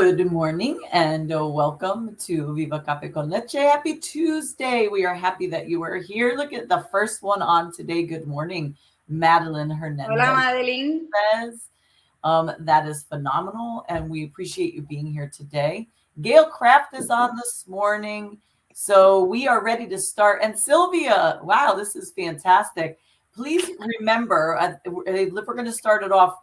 Good morning and welcome to Viva Cafe con Leche. Happy Tuesday. We are happy that you are here. Look at the first one on today. Good morning, Madeline Hola, Hernandez Madeline. says. That is phenomenal, and we appreciate you being here today. Gail Kraft is on this morning, so we are ready to start. And Sylvia, wow, this is fantastic. Please remember, if we're going to start it off,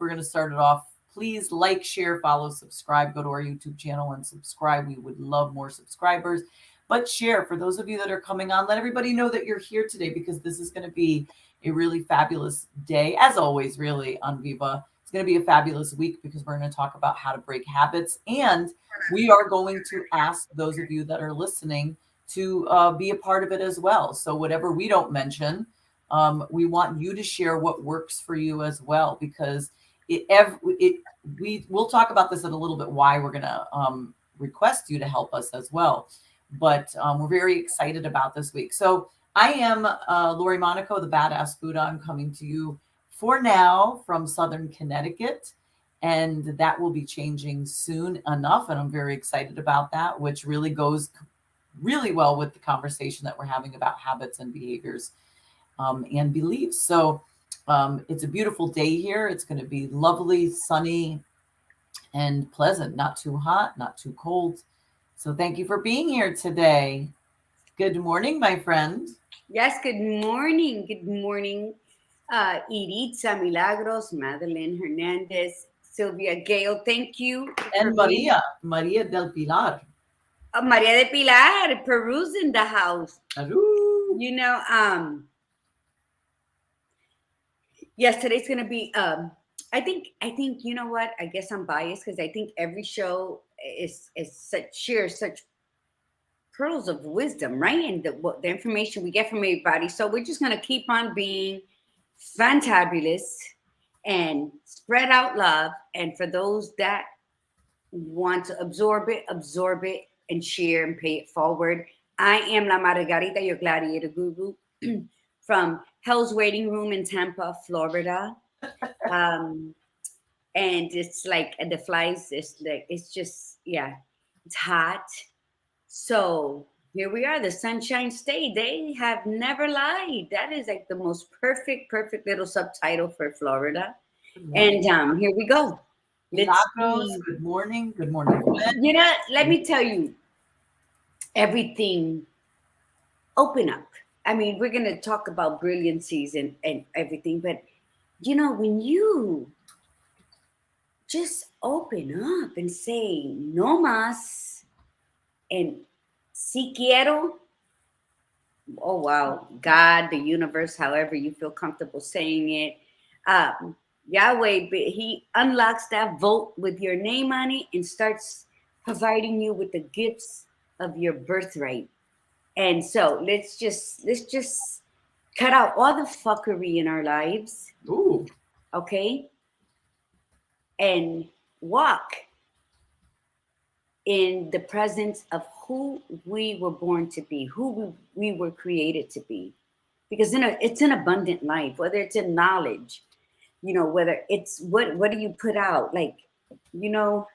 please like, share, follow, subscribe, go to our YouTube channel and subscribe. We would love more subscribers. But share, for those of you that are coming on, let everybody know that you're here today, because this is going to be a really fabulous day, as always, really, on Viva. It's going to be a fabulous week because we're going to talk about how to break habits. And we are going to ask those of you that are listening to be a part of it as well. So whatever we don't mention, we want you to share what works for you as well, because we'll talk about this in a little bit, why we're going to request you to help us as well. But we're very excited about this week. So I am Lori Monaco, the Badass Buddha. I'm coming to you for now from Southern Connecticut, and that will be changing soon enough. And I'm very excited about that, which really goes really well with the conversation that we're having about habits and behaviors and beliefs. So it's a beautiful day here. It's going to be lovely, sunny, and pleasant, not too hot, not too cold. So thank you for being here today. Good morning, my friend. Yes, good morning. Good morning, Iritza Milagros, Madeline Hernandez, Sylvia Gale. Thank you. And Maria del Pilar. Maria de Pilar, Peru's in the house. Hello. You know, yes, today's going to be, I think, you know what? I guess I'm biased because I think every show shares such pearls of wisdom, right? And the information we get from everybody. So we're just going to keep on being fantabulous and spread out love. And for those that want to absorb it and share and pay it forward. I am La Margarita, your gladiator guru from Hell's Waiting Room in Tampa, Florida. And it's like the flies, it's just, yeah, it's hot. So here we are, the Sunshine State. They have never lied. That is like the most perfect little subtitle for Florida. And here we go. Good morning. Good morning. You know, let me tell you, everything, open up. I mean, we're going to talk about brilliancies and everything, but you know, when you just open up and say no más and si quiero, oh wow, God, the universe, however you feel comfortable saying it, Yahweh, he unlocks that vote with your name on it and starts providing you with the gifts of your birthright. And so let's just cut out all the fuckery in our lives. Ooh. Okay? And walk in the presence of who we were born to be, who we were created to be. Because it's an abundant life, whether it's in knowledge, you know, whether it's what do you put out? Like, you know,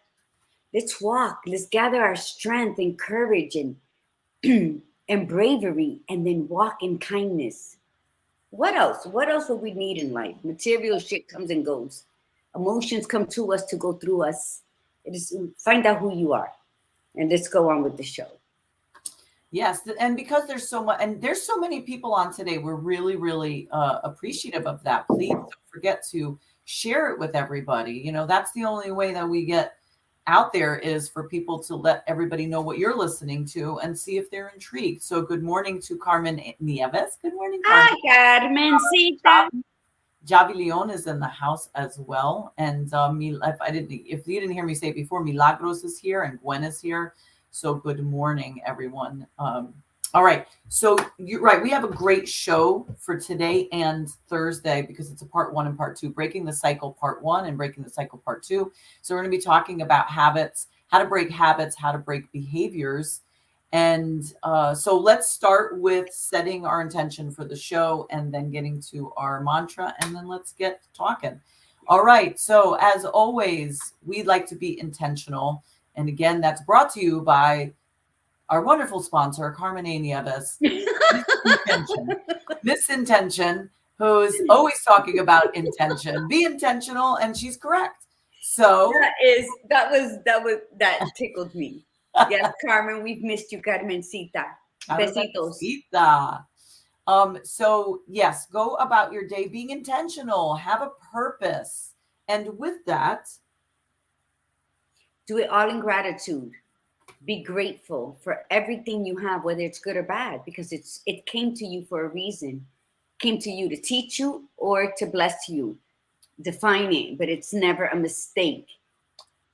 let's walk, let's gather our strength and courage and and bravery, and then walk in kindness. What else? What else would we need in life? Material shit comes and goes. Emotions come to us to go through us. It is find out who you are. And let's go on with the show. Yes, and because there's so much, and there's so many people on today, we're really, really appreciative of that. Please don't forget to share it with everybody. You know, that's the only way that we get out there, is for people to let everybody know what you're listening to and see if they're intrigued. So good morning to Carmen Nieves. Good morning, Carmen. Hi, Carmencita. Javi Leon is in the house as well. And if you didn't hear me say it before, Milagros is here and Gwen is here. So good morning, everyone. All right. So you're right. We have a great show for today and Thursday, because it's a part 1 and part 2, breaking the cycle part 1 and breaking the cycle part 2. So we're going to be talking about habits, how to break habits, how to break behaviors. And so let's start with setting our intention for the show and then getting to our mantra, and then let's get talking. All right. So as always, we like to be intentional. And again, that's brought to you by our wonderful sponsor, Carmen A. Nieves, Miss Intention, who's always talking about intention. Be intentional, and she's correct. So that tickled me. Yes, Carmen, we've missed you, Carmencita. Besitos. So yes, go about your day being intentional, have a purpose. And with that, do it all in gratitude. Be grateful for everything you have, whether it's good or bad, because it came to you for a reason. Came to you to teach you or to bless you. Define it, but it's never a mistake.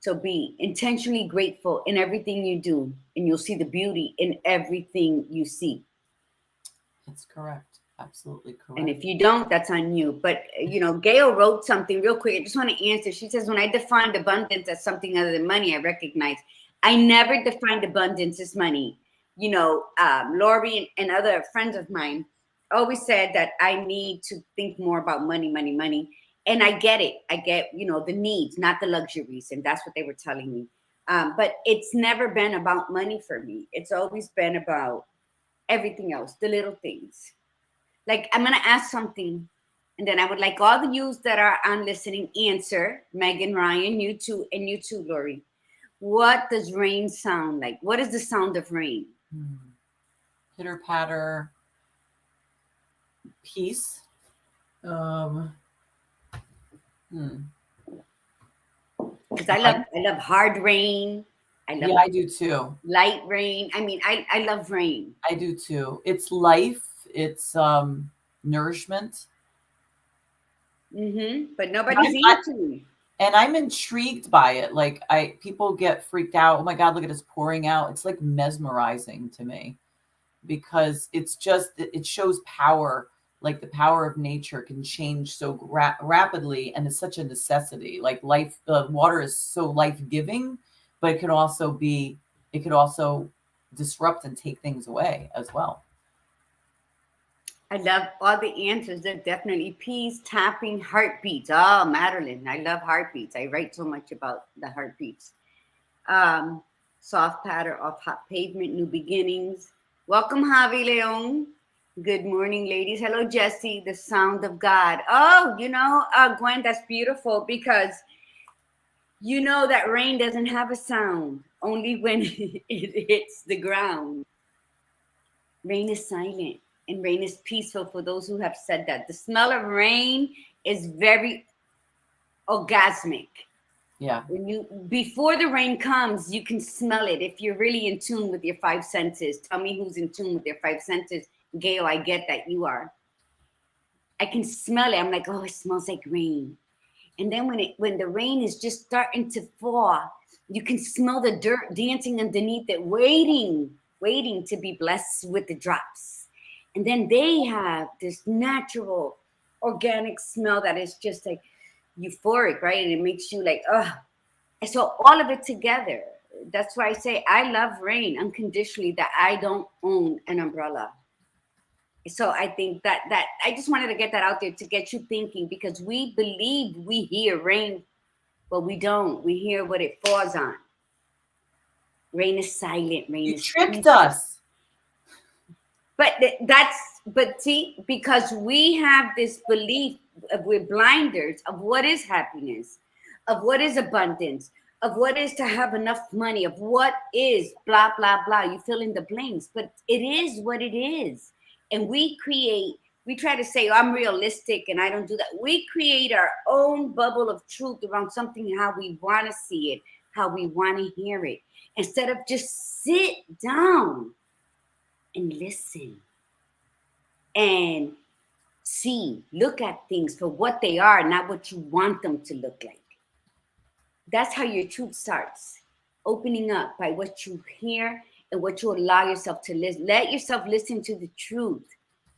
So be intentionally grateful in everything you do, and you'll see the beauty in everything you see. that's correct. Absolutely correct. And if you don't, that's on you. But, Gail wrote something real quick. I just want to answer. She says, when I defined abundance as something other than money, I recognize I never defined abundance as money. Lori and other friends of mine always said that I need to think more about money, money, money. And I get it. I get, the needs, not the luxuries. And that's what they were telling me. But it's never been about money for me. It's always been about everything else, the little things. Like, I'm going to ask something, and then I would like all the yous that are on listening answer. Megan, Ryan, you too, and you too, Lori. What does rain sound like? What is the sound of rain? Pitter patter, peace. Because I love hard rain. I do too. Light rain. I mean, I love rain. I do too. It's life. It's nourishment. But nobody's eating. And I'm intrigued by it. Like people get freaked out. Oh my God, look at us pouring out. It's like mesmerizing to me because it shows power. Like the power of nature can change so rapidly, and it's such a necessity. Like water is so life-giving, but it could also disrupt and take things away as well. I love all the answers. They're definitely peace, tapping, heartbeats. Oh, Madeline, I love heartbeats. I write so much about the heartbeats. Soft patter off hot pavement, new beginnings. Welcome, Javi Leon. Good morning, ladies. Hello, Jessie, the sound of God. Oh, Gwen, that's beautiful because that rain doesn't have a sound, only when it hits the ground. Rain is silent. And rain is peaceful for those who have said that. The smell of rain is very orgasmic. Yeah. Before the rain comes, you can smell it if you're really in tune with your five senses. Tell me who's in tune with their five senses. Gail, I get that you are. I can smell it. I'm like, oh, it smells like rain. And then when the rain is just starting to fall, you can smell the dirt dancing underneath it, waiting to be blessed with the drops. And then they have this natural organic smell that is just like euphoric, right? And it makes you like, ugh. And so all of it together. That's why I say I love rain unconditionally, that I don't own an umbrella. So I think that I just wanted to get that out there to get you thinking, because we believe we hear rain, but we don't. We hear what it falls on. Rain is silent. Rain is tricked us. But see, because we have this belief, we're blinders of what is happiness, of what is abundance, of what is to have enough money, of what is blah, blah, blah. You fill in the blanks, but it is what it is. And we try to say, oh, I'm realistic and I don't do that. We create our own bubble of truth around something, how we want to see it, how we want to hear it, instead of just sit down and listen and look at things for what they are, not what you want them to look like. That's how your truth starts, opening up by what you hear and what you allow yourself to listen. Let yourself listen to the truth.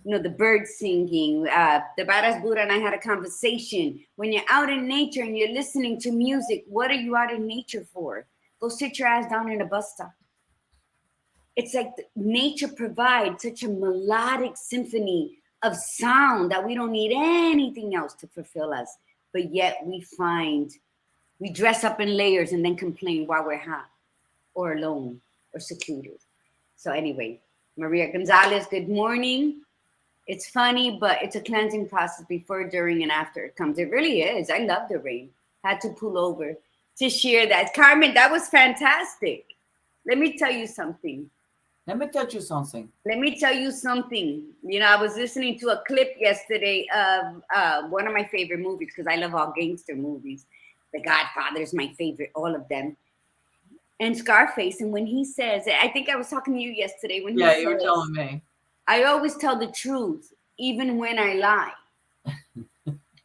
The birds singing, the Baras Buddha and I had a conversation. When you're out in nature and you're listening to music, what are you out in nature for? Go sit your ass down in a bus stop. It's like nature provides such a melodic symphony of sound that we don't need anything else to fulfill us. But yet we dress up in layers and then complain why we're hot. or alone or secluded. So anyway, Maria Gonzalez, good morning. It's funny, but it's a cleansing process before, during, and after it comes. It really is. I love the rain. Had to pull over to share that. Carmen, that was fantastic. Let me tell you something. Let me tell you something. Let me tell you something. You know, I was listening to a clip yesterday of one of my favorite movies, because I love all gangster movies. The Godfather is my favorite, all of them. And Scarface. And when he says, I think I was talking to you yesterday when he says, you were telling me. I always tell the truth, even when I lie.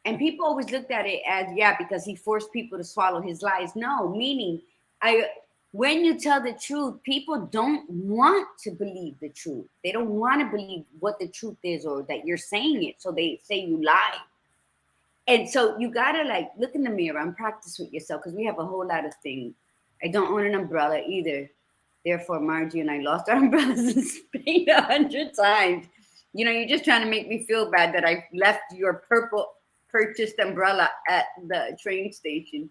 And people always looked at it as, yeah, because he forced people to swallow his lies. No, meaning when you tell the truth, people don't want to believe the truth. They don't want to believe what the truth is or that you're saying it. So they say you lie. And so you got to like look in the mirror and practice with yourself, because we have a whole lot of things. I don't own an umbrella either. Therefore, Margie and I lost our umbrellas in Spain 100 times. You know, you're just trying to make me feel bad that I left your purple purchased umbrella at the train station.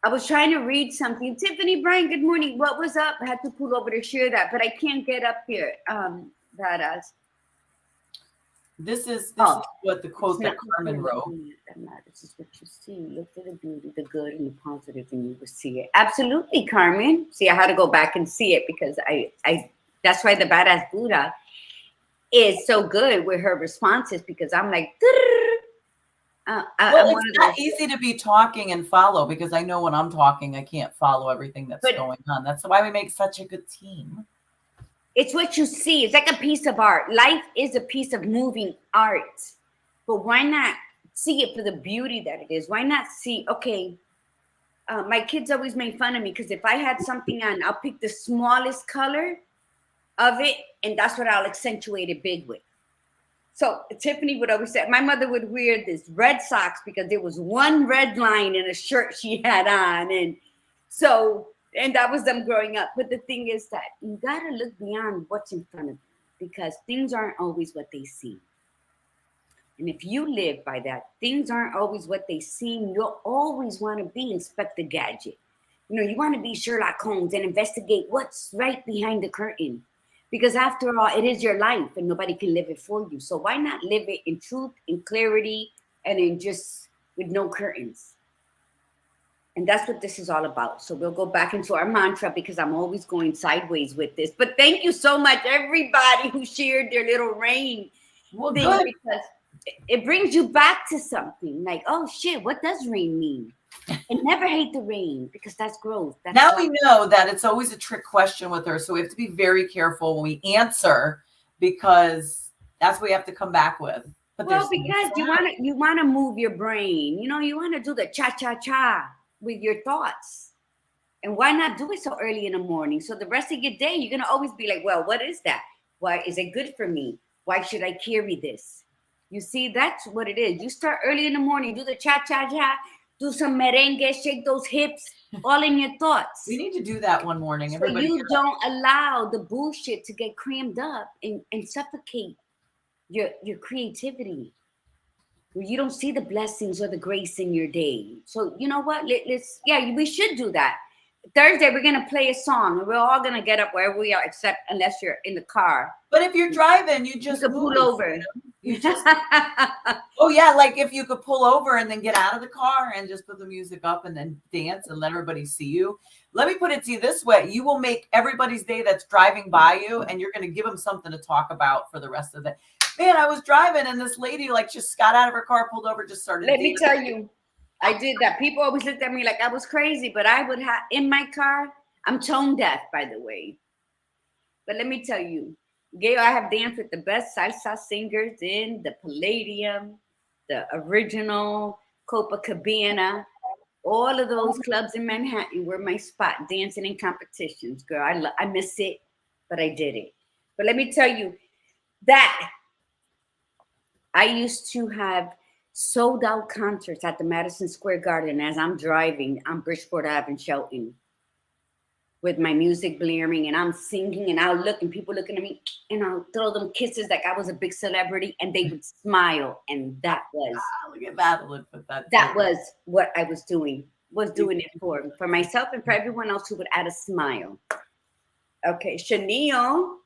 I was trying to read something. Tiffany Bryan, good morning. What was up? I had to pull over to share that, but I can't get up here. Badass. This is what the quote that Carmen wrote. This is what you see. Look for the beauty, the good, and the positive, and you will see it. Absolutely, Carmen. See, I had to go back and see it, because I that's why the Badass Buddha is so good with her responses, because I'm like, it's not easy to be talking and follow, because I know when I'm talking, I can't follow everything that's going on. That's why we make such a good team. It's what you see. It's like a piece of art. Life is a piece of moving art. But why not see it for the beauty that it is? Why not see, okay, my kids always made fun of me, because if I had something on, I'll pick the smallest color of it, and that's what I'll accentuate it big with. So Tiffany would always say, my mother would wear this red socks because there was one red line in a shirt she had on. And that was them growing up. But the thing is that you got to look beyond what's in front of you, because things aren't always what they seem. And if you live by that, things aren't always what they seem. You'll always want to be Inspector Gadget. You know, you want to be Sherlock Holmes and investigate what's right behind the curtain. Because after all, it is your life and nobody can live it for you. So why not live it in truth, in clarity, and in just with no curtains? And that's what this is all about. So we'll go back into our mantra, because I'm always going sideways with this. But thank you so much, everybody who shared their little rain thing, because it brings you back to something like, oh shit, what does rain mean? And never hate the rain, because that's growth. Now we know that it's always a trick question with her. So we have to be very careful when we answer, because that's what we have to come back with. But well, because you want to move your brain. You know, you want to do the cha-cha-cha with your thoughts. And why not do it so early in the morning? So the rest of your day, you're going to always be like, well, what is that? Why is it good for me? Why should I carry this? You see, that's what it is. You start early in the morning, do the cha-cha-cha, do some merengue, shake those hips, all in your thoughts. We need to do that one morning. So you don't allow the bullshit to get crammed up and suffocate your creativity. Where you don't see the blessings or the grace in your day. So you know what? We should do that. Thursday, we're going to play a song, and we're all going to get up wherever we are, except unless you're in the car. But if you're driving, you just pull over. You just, oh yeah, like if you could pull over and then get out of the car and just put the music up and then dance and let everybody see you. Let me put it to you this way. You will make everybody's day that's driving by you, and you're going to give them something to talk about for the rest of the day. Man, I was driving and this lady like just got out of her car, pulled over, just started. Let me tell you, I did that. People always looked at me like I was crazy, but I would have in my car. I'm tone deaf, by the way. But let me tell you, Gail, I have danced with the best salsa singers in the Palladium, the original Copacabana. All of those clubs in Manhattan were my spot, dancing in competitions. Girl, I miss it, but I did it. But let me tell you that I used to have sold out concerts at the Madison Square Garden as I'm driving on Bridgeport Ave in Shelton with my music blaring, and I'm singing, and I'll look, and people looking at me, and I'll throw them kisses like I was a big celebrity, and they would smile, and that was look at that. That was what I was doing. was doing it for myself and for everyone else who would add a smile. Okay, Chanel.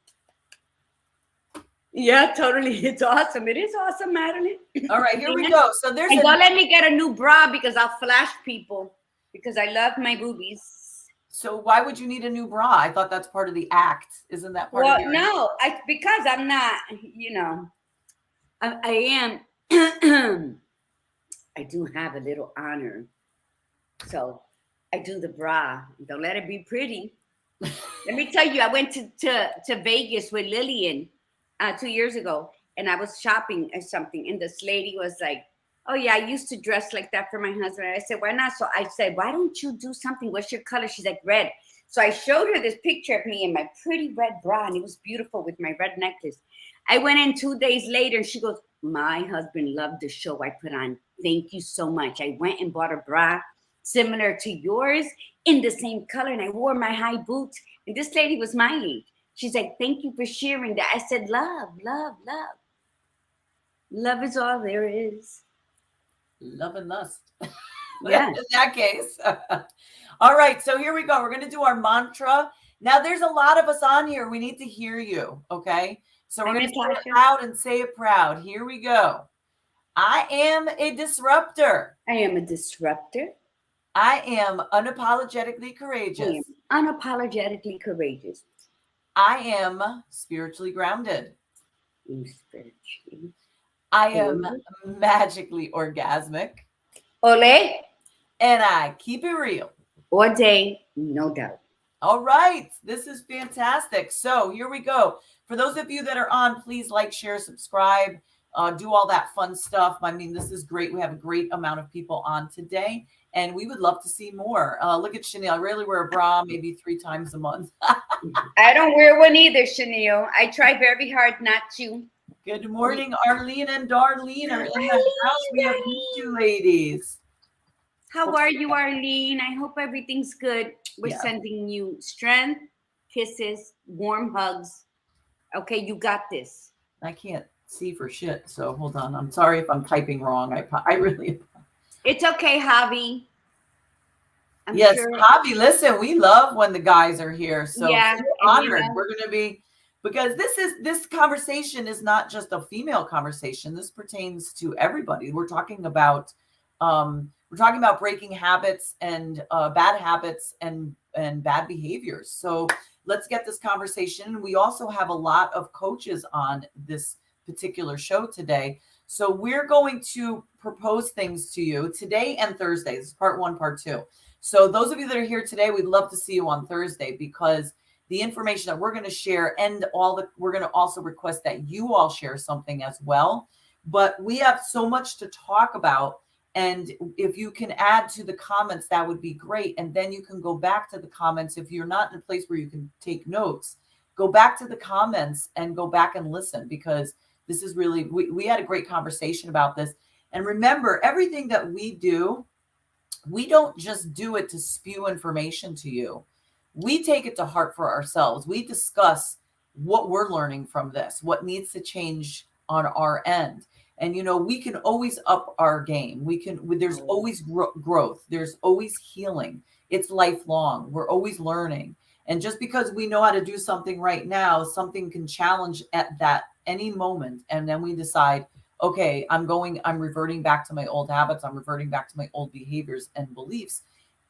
Yeah, totally. It's awesome. It is awesome, Madeline. All right, here we go. So there's and don't let me get a new bra because I'll flash people because I love my boobies. So why would you need a new bra? I thought that's part of the act. Isn't that part of your no, because I'm not, I am I do have a little honor. So I do the bra. Don't let it be pretty. Let me tell you, I went to Vegas with Lillian 2 years ago, and I was shopping or something, and this lady was like, "Oh yeah, I used to dress like that for my husband." I said, "Why not?" So I said, "Why don't you do something? What's your color?" She's like, "Red." So I showed her this picture of me in my pretty red bra, and it was beautiful with my red necklace. I went in 2 days later, and she goes, "My husband loved the show I put on. Thank you so much. I went and bought a bra similar to yours in the same color, and I wore my high boots." And this lady was my age. She's like, "Thank you for sharing that." I said, "Love, love, love. Love is all there is." Love and lust. Yeah. In that case. All right, so here we go. We're going to do our mantra. Now, there's a lot of us on here. We need to hear you, okay? So we're going to say it out and say it proud. Here we go. I am a disruptor. I am a disruptor. I am unapologetically courageous. I am unapologetically courageous. I am spiritually grounded. Spiritually. I am magically orgasmic. Ole. And I keep it real. All day, no doubt. All right. This is fantastic. So here we go. For those of you that are on, please like, share, subscribe, do all that fun stuff. I mean, this is great. We have a great amount of people on today, and we would love to see more. Look at Chanel. I rarely wear a bra, maybe 3 times a month. I don't wear one either, Chanel. I try very hard not to. Good morning, Arlene and Darlene are in the house. We have you two ladies. How are you, Arlene? I hope everything's good. We're sending you strength, kisses, warm hugs. Okay, you got this. I can't see for shit, so hold on. I'm sorry if I'm typing wrong. I really. It's okay, Javi. Yes, sure. Javi, listen, we love when the guys are here. So we're honored. We're going to be, because this conversation is not just a female conversation. This pertains to everybody. We're talking about breaking habits and bad habits and bad behaviors. So let's get this conversation. We also have a lot of coaches on this particular show today. So we're going to propose things to you today and Thursday. This is part 1, part 2. So those of you that are here today, we'd love to see you on Thursday, because the information that we're going to share and we're going to also request that you all share something as well. But we have so much to talk about. And if you can add to the comments, that would be great. And then you can go back to the comments. If you're not in a place where you can take notes, go back to the comments and go back and listen, because this is really, we had a great conversation about this. And remember, everything that we do, we don't just do it to spew information to you. We take it to heart for ourselves. We discuss what we're learning from this, what needs to change on our end. And, we can always up our game. There's always growth. There's always healing. It's lifelong. We're always learning. And just because we know how to do something right now, something can challenge at that any moment. And then we decide, okay, I'm reverting back to my old habits. I'm reverting back to my old behaviors and beliefs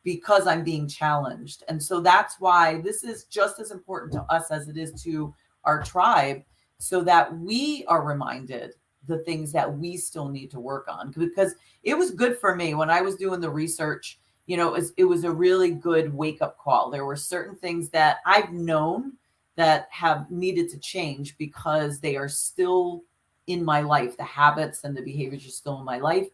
because I'm being challenged. And so that's why this is just as important to us as it is to our tribe, so that we are reminded the things that we still need to work on. Because it was good for me when I was doing the research, it was a really good wake-up call. There were certain things that I've known that have needed to change because they are still in my life. The habits and the behaviors are still in my life.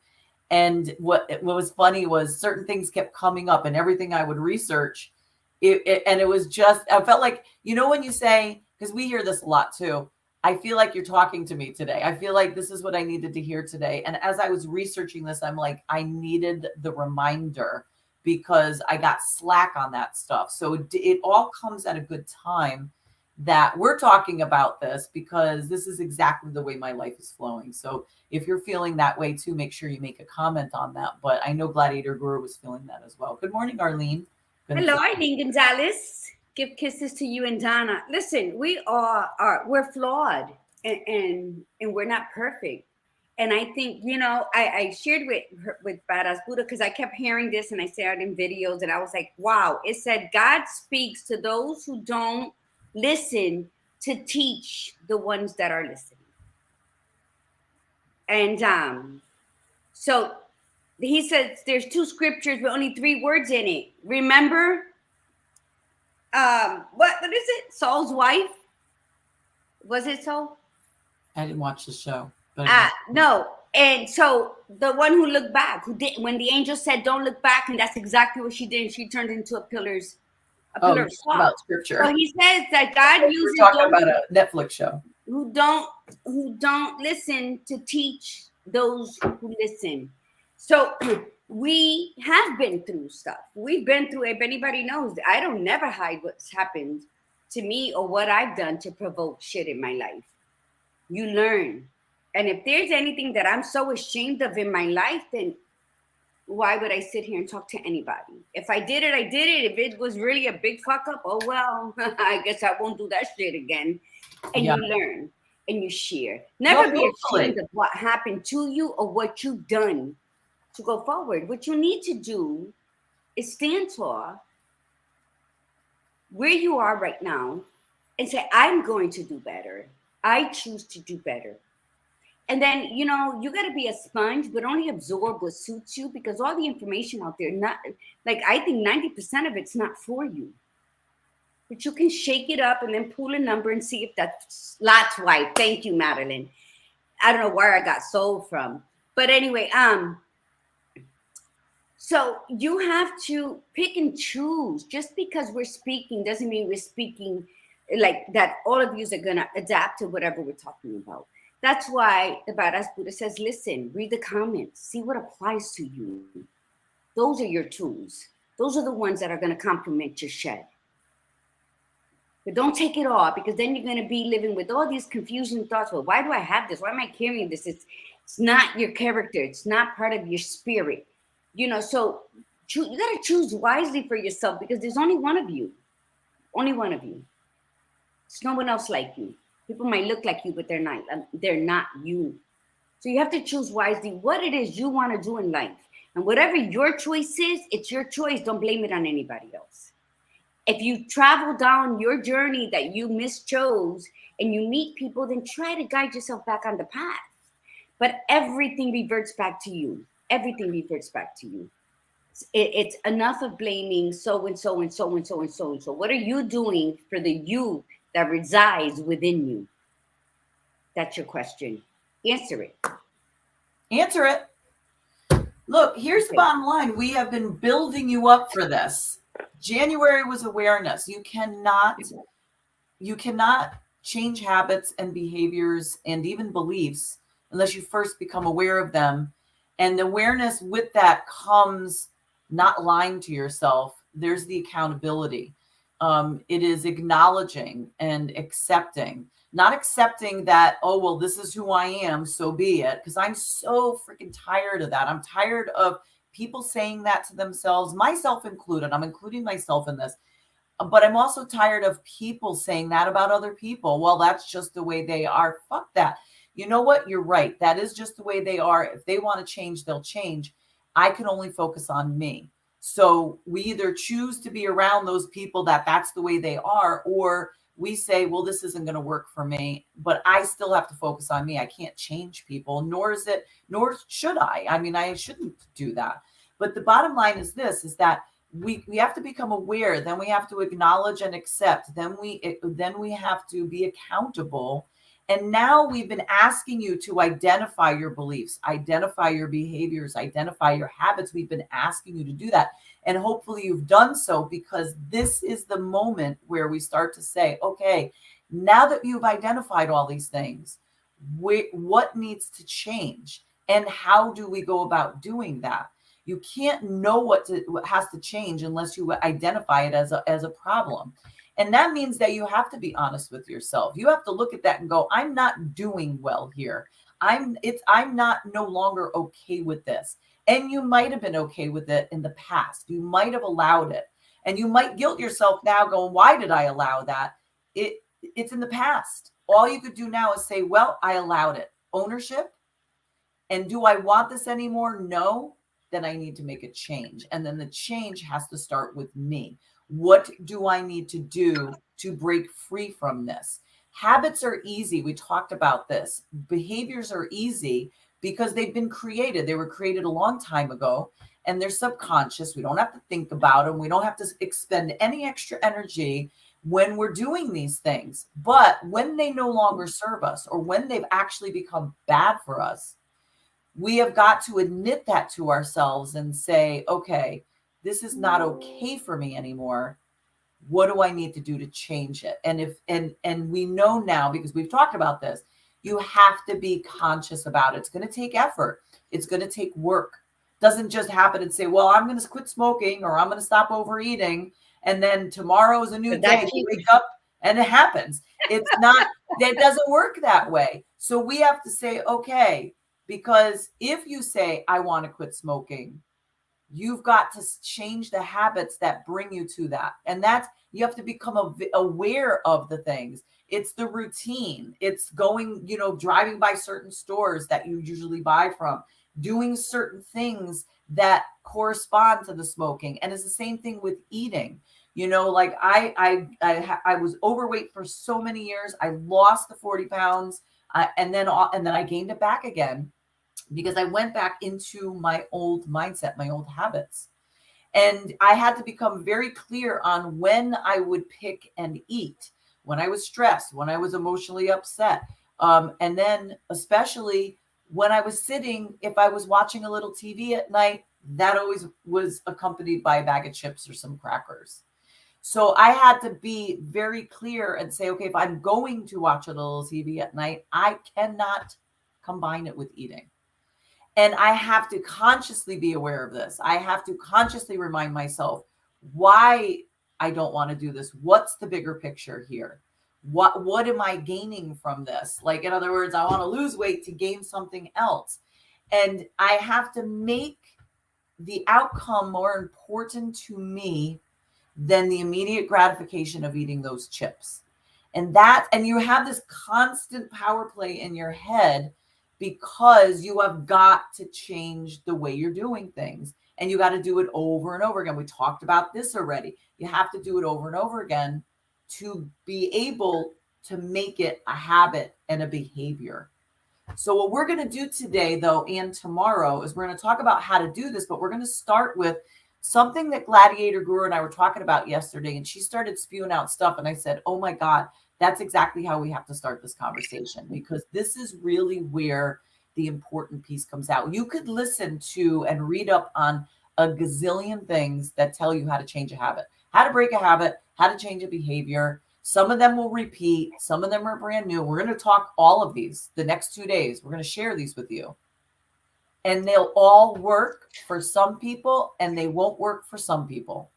And what was funny was certain things kept coming up, and everything I would research, and it was just, I felt like, when you say, because we hear this a lot too, I feel like you're talking to me today. I feel like this is what I needed to hear today. And as I was researching this, I'm like, I needed the reminder because I got slack on that stuff. So it all comes at a good time, that we're talking about this because this is exactly the way my life is flowing. So if you're feeling that way too, make sure you make a comment on that. But I know Gladiator Guru was feeling that as well. Good morning, Arlene. Hello, Eileen Gonzalez. Give kisses to you and Donna. Listen, we're flawed and we're not perfect. And I think, I shared with Badass Buddha because I kept hearing this and I saw it in videos and I was like, wow, it said God speaks to those who don't listen to teach the ones that are listening. And so he says there's 2 scriptures with only 3 words in it. Remember, what is it? Saul's wife? Was it Saul? I didn't watch the show. But no. And so the one who looked back, when the angel said, "Don't look back," and that's exactly what she did. She turned into a pillar of salt. About scripture. So he says that God uses we're talking about a Netflix show who don't listen to teach those who listen. So we have been through stuff. We've been through. If anybody knows, I don't never hide what's happened to me or what I've done to provoke shit in my life. You learn. And if there's anything that I'm so ashamed of in my life, then why would I sit here and talk to anybody? If I did it, I did it. If it was really a big fuck up, oh well, I guess I won't do that shit again. And you learn and you share. Never be ashamed of what happened to you or what you've done to go forward. What you need to do is stand tall where you are right now and say, I'm going to do better. I choose to do better. And then, you got to be a sponge, but only absorb what suits you because all the information out there, I think 90% of it's not for you. But you can shake it up and then pull a number and see if that's Lot's wife. Thank you, Madeline. I don't know where I got sold from. But anyway, so you have to pick and choose. Just because we're speaking doesn't mean we're speaking like that all of you are going to adapt to whatever we're talking about. That's why the Badass Buddha says, listen, read the comments, see what applies to you. Those are your tools. Those are the ones that are going to complement your shed. But don't take it all because then you're going to be living with all these confusing thoughts. Well, why do I have this? Why am I carrying this? It's not your character. It's not part of your spirit. So you got to choose wisely for yourself because there's only one of you. Only one of you. There's no one else like you. People might look like you, but they're not. They're not you. So you have to choose wisely what it is you want to do in life. And whatever your choice is, it's your choice. Don't blame it on anybody else. If you travel down your journey that you mischose and you meet people, then try to guide yourself back on the path. But everything reverts back to you. Everything reverts back to you. It's enough of blaming so and so and so and so and so and so. What are you doing for the you that resides within you? That's your question. Answer it. Answer it. Look, here's the bottom line. We have been building you up for this. January was awareness. You cannot change habits and behaviors and even beliefs unless you first become aware of them. And awareness with that comes not lying to yourself. There's the accountability. It is acknowledging and accepting, not accepting that, oh, well, this is who I am, so be it. Because I'm so freaking tired of that. I'm tired of people saying that to themselves, myself included. I'm including myself in this. But I'm also tired of people saying that about other people. Well, that's just the way they are. Fuck that. You know what? You're right. That is just the way they are. If they want to change, they'll change. I can only focus on me. So we either choose to be around those people that's the way they are, or we say, well, this isn't going to work for me, but I still have to focus on me. I can't change people, nor should I. I mean, I shouldn't do that. But the bottom line is this, is that we have to become aware. Then we have to acknowledge and accept. Then we have to be accountable. And now we've been asking you to identify your beliefs, identify your behaviors, identify your habits. We've been asking you to do that. And hopefully you've done so, because this is the moment where we start to say, okay, now that you've identified all these things, what needs to change? And how do we go about doing that? You can't know what has to change unless you identify it as a problem. And that means that you have to be honest with yourself. You have to look at that and go, I'm not doing well here. I'm not no longer okay with this. And you might have been okay with it in the past. You might have allowed it. And you might guilt yourself now going, why did I allow that? It's in the past. All you could do now is say, well, I allowed it. Ownership. And do I want this anymore? No. Then I need to make a change. And then the change has to start with me. What do I need to do to break free from this? Habits are easy. We talked about this. Behaviors are easy because they've been created. They were created a long time ago and they're subconscious. We don't have to think about them. We don't have to expend any extra energy when we're doing these things. But when they no longer serve us or when they've actually become bad for us, we have got to admit that to ourselves and say, okay, this is not okay for me anymore. What do I need to do to change it? And we know now, because we've talked about this, you have to be conscious about it. It's going to take effort. It's going to take work. It doesn't just happen and say, well, I'm going to quit smoking or I'm going to stop overeating. And then tomorrow is a new day. You wake up and it happens. It's not, that doesn't work that way. So we have to say, okay, because if you say, I want to quit smoking, you've got to change the habits that bring you to that. And that's, you have to become aware of the things. It's the routine. It's going, driving by certain stores that you usually buy from, doing certain things that correspond to the smoking. And it's the same thing with eating. Like I was overweight for so many years. I lost the 40 pounds and then I gained it back again, because I went back into my old mindset, my old habits. And I had to become very clear on when I would pick and eat, when I was stressed, when I was emotionally upset. And then especially when I was sitting, if I was watching a little TV at night, that always was accompanied by a bag of chips or some crackers. So I had to be very clear and say, okay, if I'm going to watch a little TV at night, I cannot combine it with eating. And I have to consciously be aware of this. I have to consciously remind myself why I don't want to do this. What's the bigger picture here? What am I gaining from this? Like, in other words, I want to lose weight to gain something else. And I have to make the outcome more important to me than the immediate gratification of eating those chips. And you have this constant power play in your head, because you have got to change the way you're doing things, and you got to do it over and over again. We talked about this already. You have to do it over and over again to be able to make it a habit and a behavior. So what we're going to do today, though, and tomorrow, is we're going to talk about how to do this, but we're going to start with something that Gladiator Guru and I were talking about yesterday, and she started spewing out stuff, and I said, oh my God, that's exactly how we have to start this conversation, because this is really where the important piece comes out. You could listen to and read up on a gazillion things that tell you how to change a habit, how to break a habit, how to change a behavior. Some of them will repeat. Some of them are brand new. We're going to talk all of these the next 2 days. We're going to share these with you. And they'll all work for some people and they won't work for some people.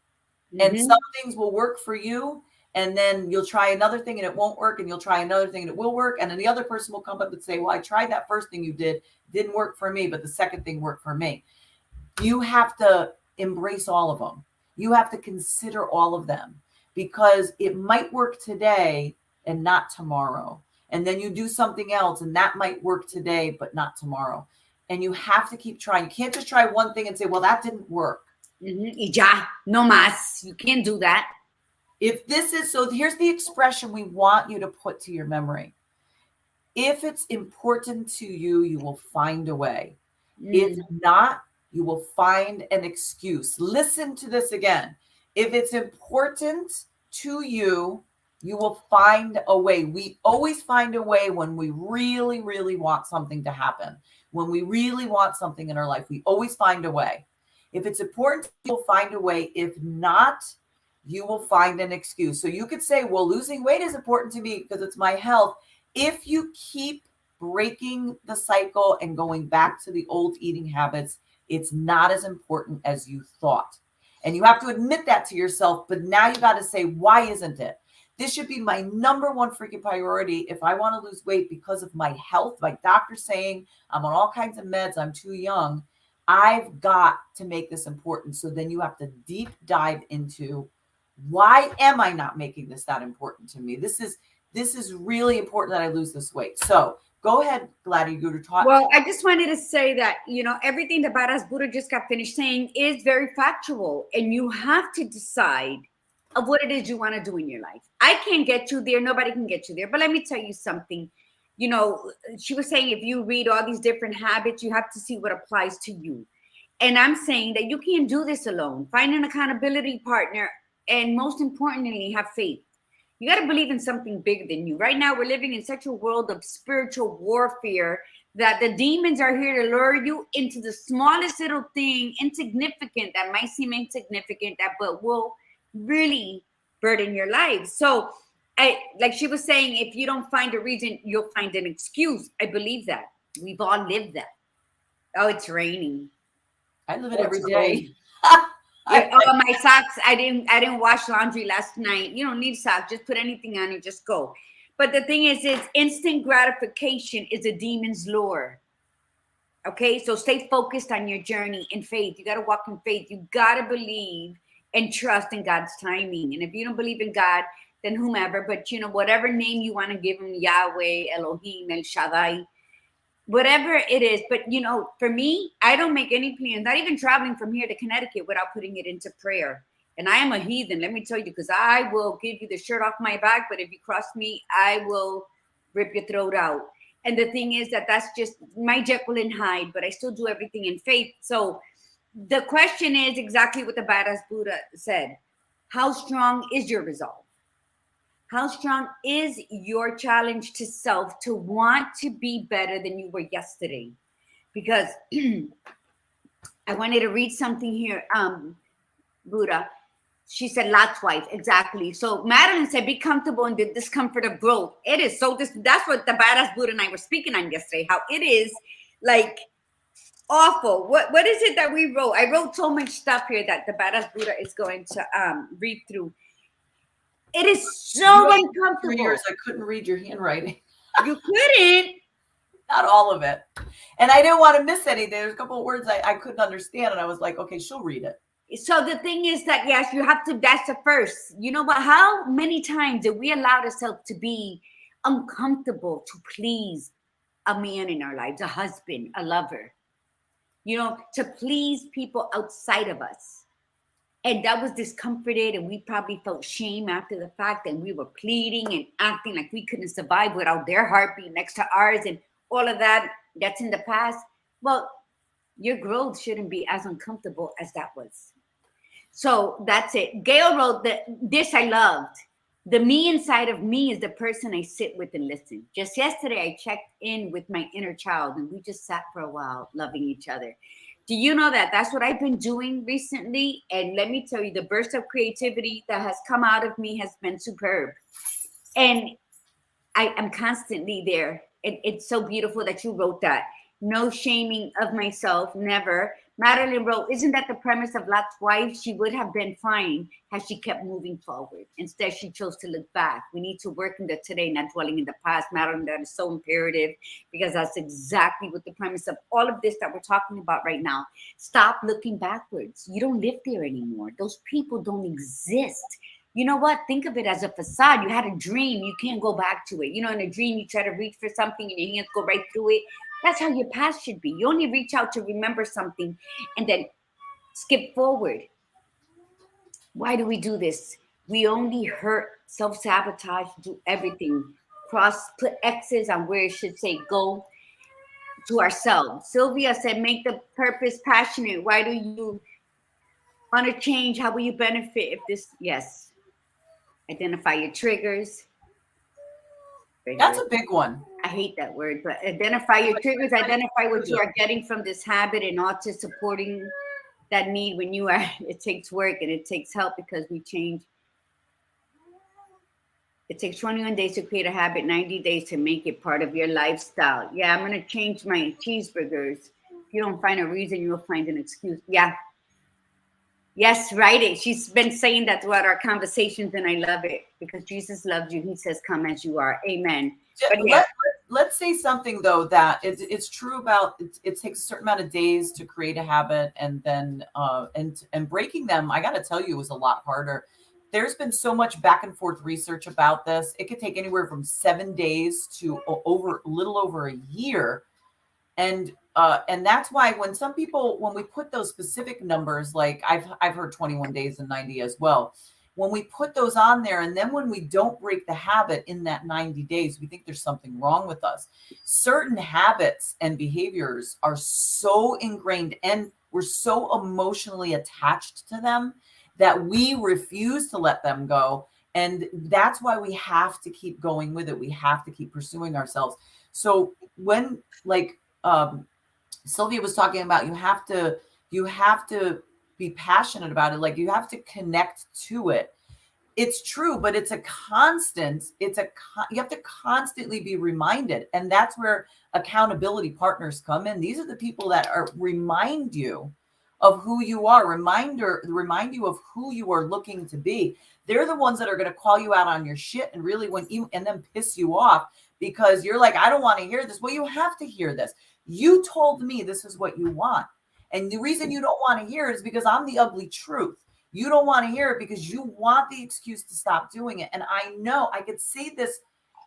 Mm-hmm. And some things will work for you, and then you'll try another thing and it won't work, and you'll try another thing and it will work. And then the other person will come up and say, well, I tried that first thing you did, didn't work for me, but the second thing worked for me. You have to embrace all of them. You have to consider all of them, because it might work today and not tomorrow. And then you do something else and that might work today, but not tomorrow. And you have to keep trying. You can't just try one thing and say, well, that didn't work. Mm-hmm. Y ya, no más. You can't do that. If this is, so here's the expression we want you to put to your memory. If it's important to you, you will find a way. If not, you will find an excuse. Listen to this again. If it's important to you, you will find a way. We always find a way when we really, really want something to happen. When we really want something in our life, we always find a way. If it's important, you'll find a way. If not, you will find an excuse. So you could say, well, losing weight is important to me because it's my health. If you keep breaking the cycle and going back to the old eating habits, it's not as important as you thought. And you have to admit that to yourself. But now you got to say, why isn't it? This should be my number one freaking priority if I want to lose weight because of my health. My doctor's saying I'm on all kinds of meds, I'm too young. I've got to make this important. So then you have to deep dive into, why am I not making this that important to me? This is really important that I lose this weight. So go ahead, Gladys, you to talk. Well, I just wanted to say that, everything that Badass Buddha just got finished saying is very factual, and you have to decide of what it is you want to do in your life. I can't get you there. Nobody can get you there. But let me tell you something. She was saying, if you read all these different habits, you have to see what applies to you. And I'm saying that you can't do this alone. Find an accountability partner, and most importantly, have faith. You got to believe in something bigger than you. Right now, we're living in such a world of spiritual warfare that the demons are here to lure you into the smallest little thing, insignificant, that might seem insignificant, but will really burden your life. So, like she was saying, if you don't find a reason, you'll find an excuse. I believe that. We've all lived that. Oh, it's raining. I live it every day. My socks. I didn't wash laundry last night. You don't need socks. Just put anything on and just go. But the thing is instant gratification is a demon's lure. Okay, so stay focused on your journey in faith. You got to walk in faith. You got to believe and trust in God's timing. And if you don't believe in God, then whomever. But whatever name you want to give him, Yahweh, Elohim, El Shaddai, whatever it is. But for me, I don't make any plans, not even traveling from here to Connecticut without putting it into prayer. And I am a heathen, let me tell you, because I will give you the shirt off my back, but if you cross me, I will rip your throat out. And the thing is that's just my Jekyll and Hyde, but I still do everything in faith. So the question is exactly what the Badass Buddha said. How strong is your resolve? How strong is your challenge to self to want to be better than you were yesterday? Because I wanted to read something here. Buddha, she said, Lot's wife, exactly. So Madeline said, be comfortable in the discomfort of growth. It is so that's what the Badass Buddha and I were speaking on yesterday, how it is like awful. What is it that we wrote? I wrote so much stuff here that the Badass Buddha is going to read through. It is so uncomfortable. 3 years, I couldn't read your handwriting. You couldn't? Not all of it. And I didn't want to miss anything. There's a couple of words I couldn't understand. And I was like, okay, she'll read it. So the thing is that, yes, you have to, that's the first. You know what? How many times did we allow ourselves to be uncomfortable to please a man in our lives, a husband, a lover, to please people outside of us? And that was discomforted, and we probably felt shame after the fact, and we were pleading and acting like we couldn't survive without their heartbeat next to ours and all of that. That's in the past. Well, your growth shouldn't be as uncomfortable as that was. So that's it. Gail wrote that this I loved. The me inside of me is the person I sit with and listen. Just yesterday, I checked in with my inner child, and we just sat for a while loving each other. Do you know that that's what I've been doing recently? And let me tell you, the burst of creativity that has come out of me has been superb. And I am constantly there. It's so beautiful that you wrote that. No shaming of myself, never. Madeline wrote, isn't that the premise of Lot's wife? She would have been fine had she kept moving forward. Instead, she chose to look back. We need to work in the today, not dwelling in the past. Madeline, that is so imperative, because that's exactly what the premise of all of this that we're talking about right now. Stop looking backwards. You don't live there anymore. Those people don't exist. You know what? Think of it as a facade. You had a dream. You can't go back to it. In a dream, you try to reach for something and your hands go right through it. That's how your past should be. You only reach out to remember something and then skip forward. Why do we do this? We only hurt, self-sabotage, do everything. Put X's on where it should say go to ourselves. Sylvia said, make the purpose passionate. Why do you want to change? How will you benefit if this? Yes. Identify your triggers. That's a big one. I hate that word, but identify your triggers, identify what you are getting from this habit, and also supporting that need when you are, it takes work and it takes help, because we change. It takes 21 days to create a habit, 90 days to make it part of your lifestyle. Yeah, I'm going to change my cheeseburgers. If you don't find a reason, you'll find an excuse. Yeah. Yes, write it. She's been saying that throughout our conversations, and I love it because Jesus loves you. He says, "Come as you are." Amen. But yes, Let's say something though that it's true about it takes a certain amount of days to create a habit, and then and breaking them, I got to tell you, was a lot harder. There's been so much back and forth research about this. It could take anywhere from 7 days to over a little over a year. And that's why when some people, when we put those specific numbers, like I've heard 21 days and 90 as well, when we put those on there, and then when we don't break the habit in that 90 days, we think there's something wrong with us. Certain habits and behaviors are so ingrained, and we're so emotionally attached to them that we refuse to let them go. And that's why we have to keep going with it. We have to keep pursuing ourselves. So when, like, Sylvia was talking about, you have to be passionate about it. Like, you have to connect to it. It's true, but it's a constant. You have to constantly be reminded, and that's where accountability partners come in. These are the people that are remind you of who you are, remind you of who you are looking to be. They're the ones that are going to call you out on your shit and really and then piss you off because you're like, I don't want to hear this. Well, you have to hear this. You told me this is what you want. And the reason you don't want to hear it is because I'm the ugly truth. You don't want to hear it because you want the excuse to stop doing it. And I know I could say this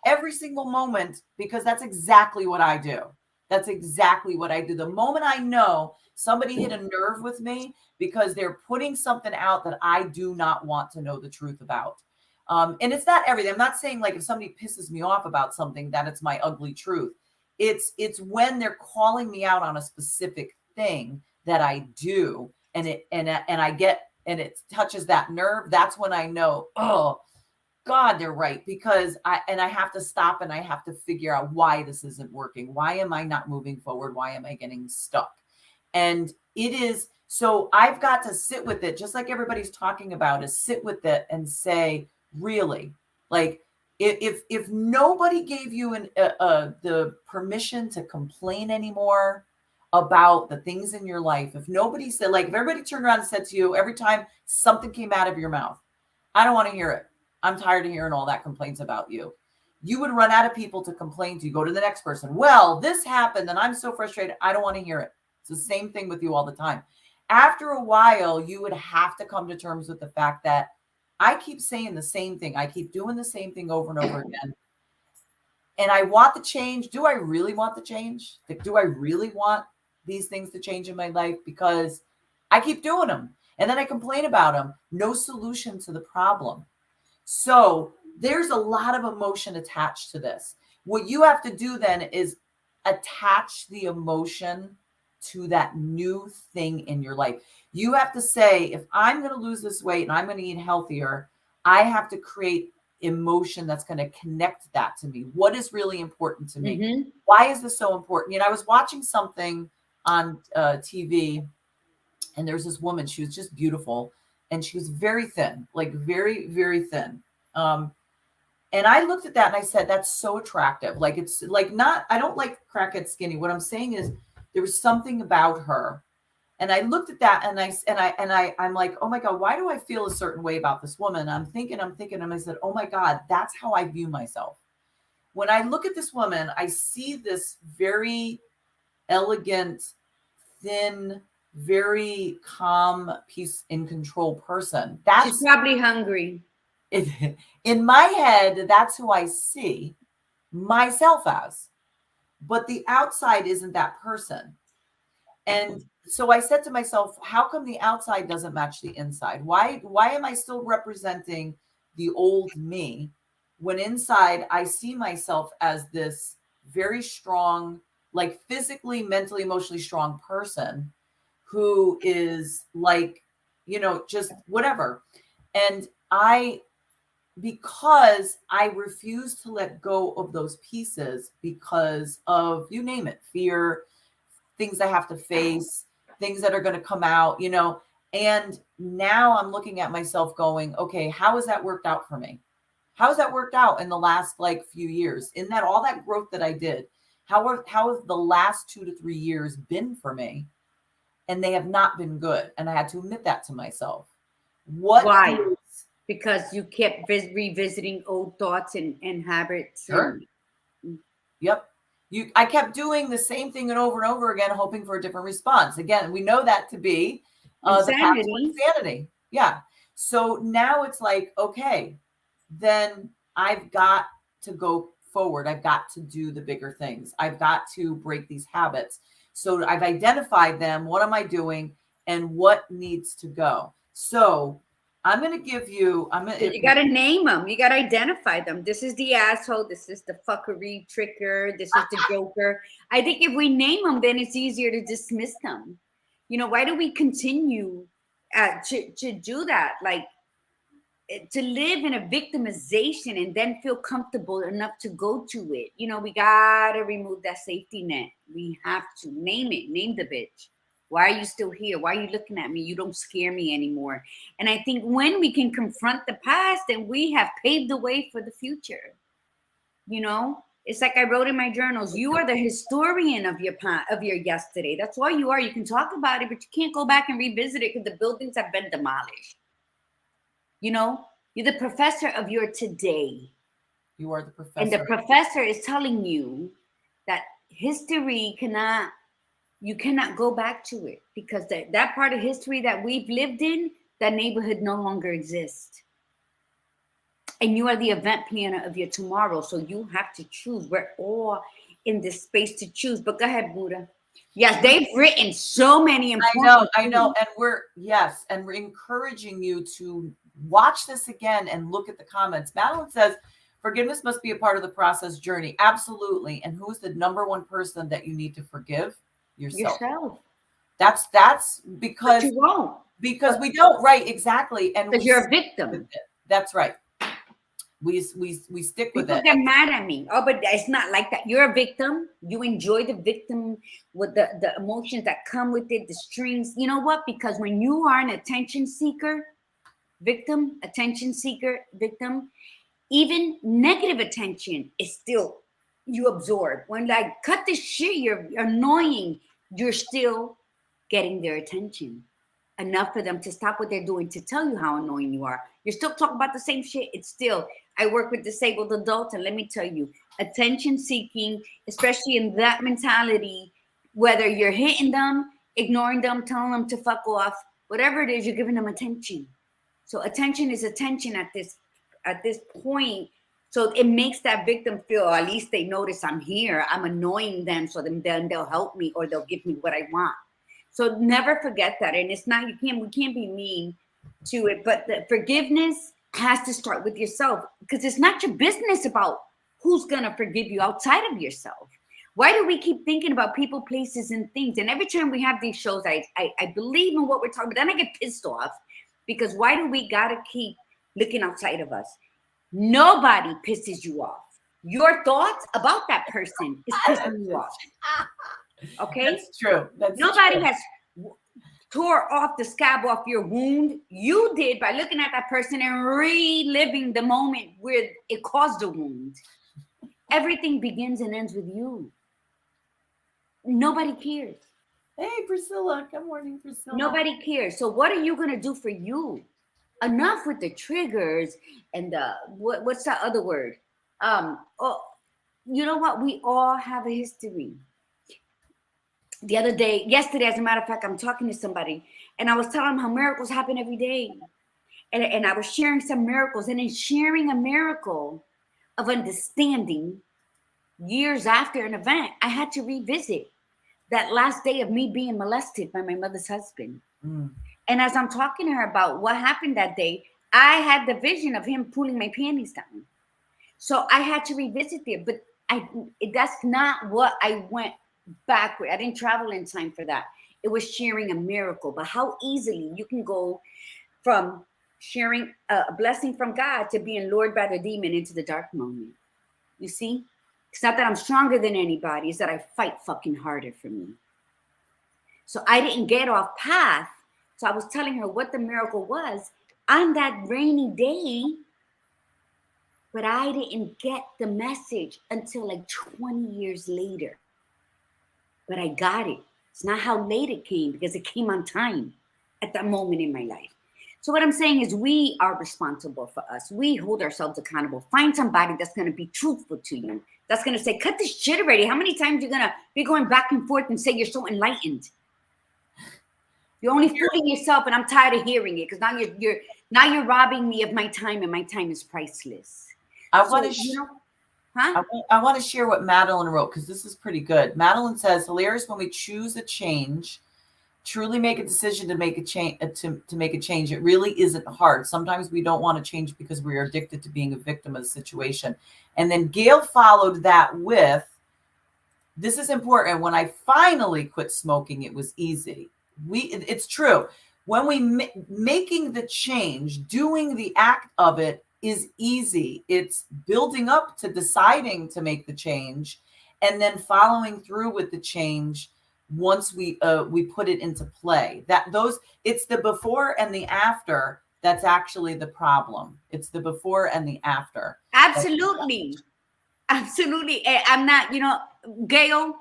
every single moment because that's exactly what I do. That's exactly what I do. The moment I know somebody hit a nerve with me because they're putting something out that I do not want to know the truth about. And it's not everything. I'm not saying like if somebody pisses me off about something that it's my ugly truth. It's when they're calling me out on a specific thing that I do, and it touches that nerve. That's when I know, oh God, they're right. Because I have to stop and I have to figure out why this isn't working. Why am I not moving forward? Why am I getting stuck? And it is, so I've got to sit with it, just like everybody's talking about, is sit with it and say, really, like, if nobody gave you the permission to complain anymore about the things in your life, if nobody said, like, if everybody turned around and said to you every time something came out of your mouth, I don't want to hear it, I'm tired of hearing all that complaints about you, you would run out of people to complain to. Go to the next person. Well, this happened and I'm so frustrated, I don't want to hear it. It's the same thing with you all the time. After a while, you would have to come to terms with the fact that I keep saying the same thing. I keep doing the same thing over and over again. And I want the change. Do I really want the change? Do I really want these things to change in my life? Because I keep doing them. And then I complain about them. No solution to the problem. So there's a lot of emotion attached to this. What you have to do then is attach the emotion to that new thing in your life. You have to say, if I'm going to lose this weight and I'm going to eat healthier, I have to create emotion that's going to connect that to me. What is really important to me? Mm-hmm. Why is this so important? You know, I was watching something on TV, and there's this woman. She was just beautiful, and she was very thin, like very, very thin. And I looked at that and I said, that's so attractive. Like, it's like, not, I don't like crackhead skinny. What I'm saying is there was something about her. And I looked at that and I'm like, oh my God, why do I feel a certain way about this woman? I'm thinking, and I said, oh my God, that's how I view myself. When I look at this woman, I see this very elegant, thin, very calm, peace and control person. She's probably hungry. In my head, that's who I see myself as. But the outside isn't that person. And so I said to myself, how come the outside doesn't match the inside? Why am I still representing the old me when inside I see myself as this very strong, like physically, mentally, emotionally strong person who is like, just whatever. And because I refuse to let go of those pieces because of, you name it, fear, things I have to face, things that are going to come out, and now I'm looking at myself going, okay, how has that worked out for me? How has that worked out in the last like few years? In that all that growth that I did, how have the last 2 to 3 years been for me? and they have not been good. And I had to admit that to myself. What Why? is Because you kept revisiting old thoughts and habits. Sure. And Yep. I kept doing the same thing over and over again, hoping for a different response. Again, we know that to be the path to insanity. insanity. Yeah. So now it's like, okay, then I've got to go forward. I've got to do the bigger things. I've got to break these habits. So I've identified them. What am I doing? And what needs to go? So I'm going to give you, You got to name them. You got to identify them. This is the asshole. This is the fuckery tricker. This is the joker. I think if we name them, then it's easier to dismiss them. You know, why do we continue to do that? Like, to live in a victimization and then feel comfortable enough to go to it. You know, we got to remove that safety net. We have to name it. Name the bitch. Why are you still here? Why are you looking at me? You don't scare me anymore. And I think when we can confront the past, then we have paved the way for the future. You know, it's like I wrote in my journals, you are the historian of your yesterday. That's all you are. You can talk about it, but you can't go back and revisit it because the buildings have been demolished. You know, you're the professor of your today. You are the professor. And the professor is telling you that history you cannot go back to it because that part of history that we've lived in, that neighborhood no longer exists. And you are the event planner of your tomorrow. So you have to choose. We're all in this space to choose. But go ahead, Buddha. Yes, they've written so many important I know. And we're encouraging you to watch this again and look at the comments. Madeline says, forgiveness must be a part of the process journey. Absolutely. And who's the number one person that you need to forgive? Yourself. That's because but you won't. Because we don't, right? Exactly. And because you're a victim. That's right. We stick with People it. get mad at me. Oh, but it's not like that. You're a victim. You enjoy the victim with the emotions that come with it, the strings. You know what? Because when you are an attention seeker, victim, even negative attention is still you absorb. When like cut this shit, you're annoying. You're still getting their attention enough for them to stop what they're doing to tell you how annoying you are. You're still talking about the same shit. It's still, I work with disabled adults, and let me tell you, attention seeking, especially in that mentality, whether you're hitting them, ignoring them, telling them to fuck off, whatever it is, you're giving them attention. So attention is attention at this point. So it makes that victim feel, or at least they notice I'm here, I'm annoying them, so then they'll help me or they'll give me what I want. So never forget that. And it's not, we can't be mean to it, but the forgiveness has to start with yourself, because it's not your business about who's going to forgive you outside of yourself. Why do we keep thinking about people, places, and things? And every time we have these shows, I believe in what we're talking about. Then I get pissed off, because why do we got to keep looking outside of us? Nobody pisses you off. Your thoughts about that person is pissing you off. Okay, that's true. Nobody has tore off the scab off your wound. You did by looking at that person and reliving the moment where it caused the wound. Everything begins and ends with you. Nobody cares. Hey, Priscilla. Good morning, Priscilla. Nobody cares. So what are you going to do for you? Enough with the triggers and the what's that other word? You know what? We all have a history. Yesterday, as a matter of fact, I'm talking to somebody and I was telling them how miracles happen every day. And I was sharing some miracles, and in sharing a miracle of understanding years after an event, I had to revisit that last day of me being molested by my mother's husband. And as I'm talking to her about what happened that day, I had the vision of him pulling my panties down. So I had to revisit it, but that's not what I went backward. I didn't travel in time for that. It was sharing a miracle. But how easily you can go from sharing a blessing from God to being lured by the demon into the dark moment. You see? It's not that I'm stronger than anybody. It's that I fight fucking harder for me. So I didn't get off path. So I was telling her what the miracle was on that rainy day, but I didn't get the message until like 20 years later. But I got it. It's not how late it came, because it came on time at that moment in my life. So what I'm saying is, we are responsible for us. We hold ourselves accountable. Find somebody that's going to be truthful to you. That's going to say, cut this shit already. How many times you're going to be going back and forth and say you're so enlightened? You're only fooling yourself, and I'm tired of hearing it, because now you're robbing me of my time, and my time is priceless. I So, want to you know, huh? I want to share what Madeline wrote, because this is pretty good. Madeline says, hilarious when we choose a change, truly make a decision to make a change, to make a change. It really isn't hard. Sometimes we don't want to change because we are addicted to being a victim of the situation. And then Gail followed that with, this is important. When I finally quit smoking, it was easy. It's true. When we making the change, doing the act of it is easy. It's building up to deciding to make the change, and then following through with the change once we put it into play. It's the before and the after that's actually the problem. It's the before and the after. Absolutely. Absolutely. I'm not, Gail,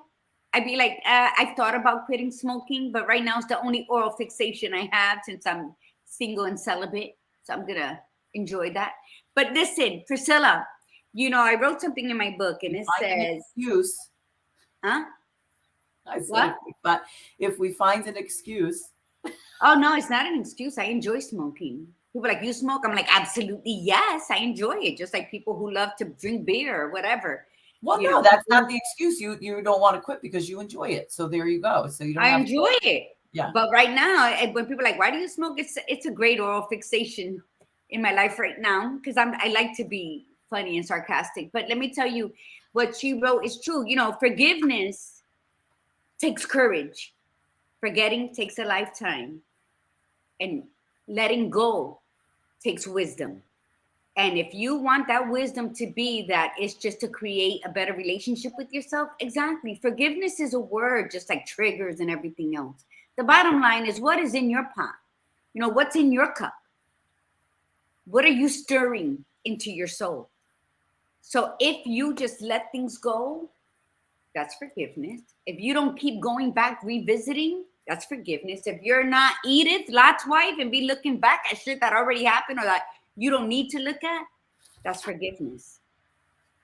I'd be like, I've thought about quitting smoking, but right now it's the only oral fixation I have, since I'm single and celibate. So I'm going to enjoy that. But listen, Priscilla, I wrote something in my book, and it says, excuse. Huh? I said, but if we find an excuse. Oh, no, it's not an excuse. I enjoy smoking. People are like, you smoke? I'm like, absolutely, yes, I enjoy it. Just like people who love to drink beer or whatever. Well, no, that's not the excuse. You don't want to quit because you enjoy it. So there you go. So you don't. I enjoy it. Yeah. But right now, when people are like, why do you smoke? It's a great oral fixation in my life right now, because I like to be funny and sarcastic. But let me tell you, what she wrote is true. Forgiveness takes courage. Forgetting takes a lifetime. And letting go takes wisdom. And if you want that wisdom to be that it's just to create a better relationship with yourself, exactly. Forgiveness is a word, just like triggers and everything else. The bottom line is, what is in your pot? What's in your cup? What are you stirring into your soul? So if you just let things go, that's forgiveness. If you don't keep going back, revisiting, that's forgiveness. If you're not Edith, Lot's wife, and be looking back at shit that already happened or that you don't need to look at, that's forgiveness.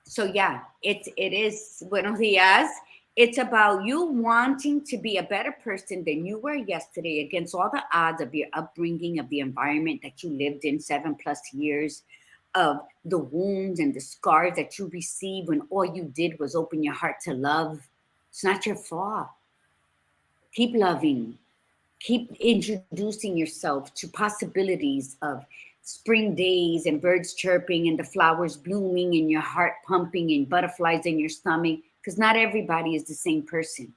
So yeah, it is, buenos dias. It's about you wanting to be a better person than you were yesterday, against all the odds of your upbringing, of the environment that you lived in 7+ years, of the wounds and the scars that you received when all you did was open your heart to love. It's not your fault. Keep loving. Keep introducing yourself to possibilities of spring days and birds chirping and the flowers blooming and your heart pumping and butterflies in your stomach, because not everybody is the same person.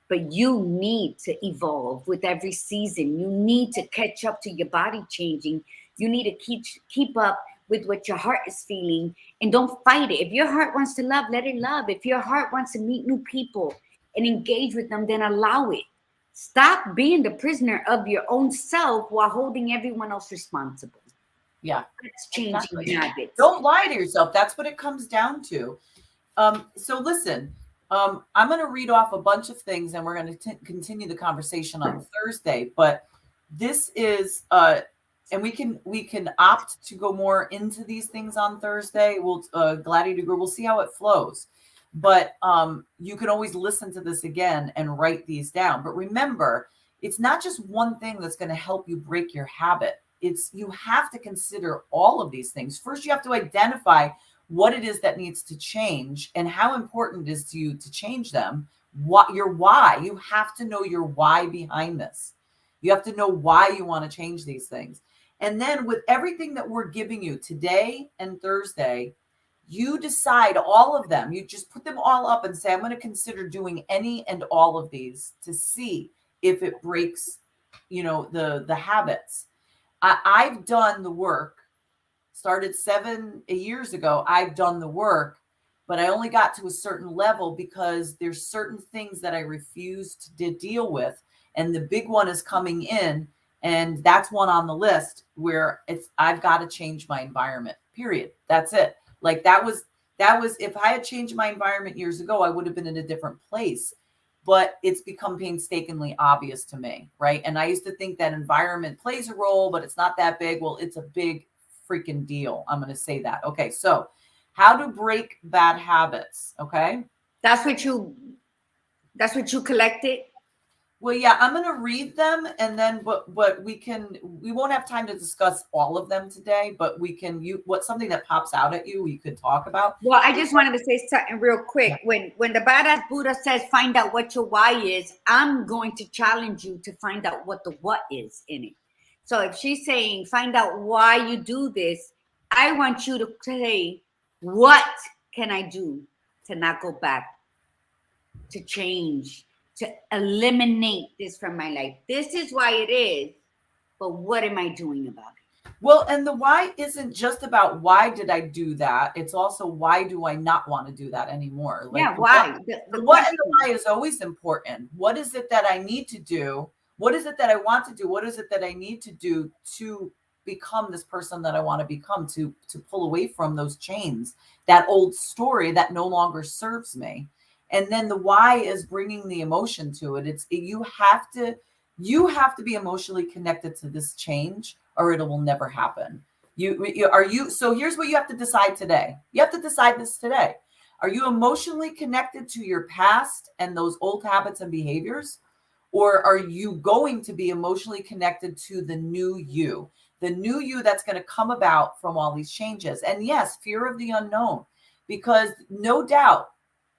But you need to evolve with every season. You need to catch up to your body changing. You need to keep up with what your heart is feeling, and don't fight it. If your heart wants to love, let it love. If your heart wants to meet new people and engage with them, then allow it. Stop being the prisoner of your own self while holding everyone else responsible. Yeah. That's changing habits. Don't lie to yourself. That's what it comes down to. So listen, I'm going to read off a bunch of things, and we're going to continue the conversation on Thursday. But this is, and we can opt to go more into these things on Thursday. We'll Gladiator Group. We'll see how it flows. But you can always listen to this again and write these down. But remember, it's not just one thing that's going to help you break your habit. You have to consider all of these things. First, you have to identify what it is that needs to change and how important it is to you to change them. What your why. You have to know your why behind this. You have to know why you want to change these things. And then with everything that we're giving you today and Thursday, you decide all of them. You just put them all up and say, I'm going to consider doing any and all of these to see if it breaks, the habits. I've done the work, started 7 years ago. I've done the work, but I only got to a certain level because there's certain things that I refused to deal with. And the big one is coming in. And that's one on the list where I've got to change my environment, period. That's it. Like that was, if I had changed my environment years ago, I would have been in a different place. but it's become painstakingly obvious to me, right? And I used to think that environment plays a role, but it's not that big. Well, it's a big freaking deal. I'm going to say that. Okay, so how to break bad habits, okay? That's what you collected. Well, yeah, I'm going to read them, and then but we won't have time to discuss all of them today, but we can something that pops out at you we could talk about. Well, I just wanted to say something real quick. Yeah. When the badass Buddha says find out what your why is, I'm going to challenge you to find out what the what is in it. So if she's saying find out why you do this, I want you to say, what can I do to not go back, to change, to eliminate this from my life? This is why it is, but what am I doing about it? Well, and the why isn't just about why did I do that. It's also why do I not want to do that anymore? Like, yeah, why? The what and the why is always important. What is it that I need to do? What is it that I want to do? What is it that I need to do to become this person that I want to become, to pull away from those chains, that old story that no longer serves me? And then the why is bringing the emotion to it. You have to be emotionally connected to this change, or it will never happen. So here's what you have to decide today. You have to decide this today. Are you emotionally connected to your past and those old habits and behaviors? Or are you going to be emotionally connected to the new you that's going to come about from all these changes? And yes, fear of the unknown, because no doubt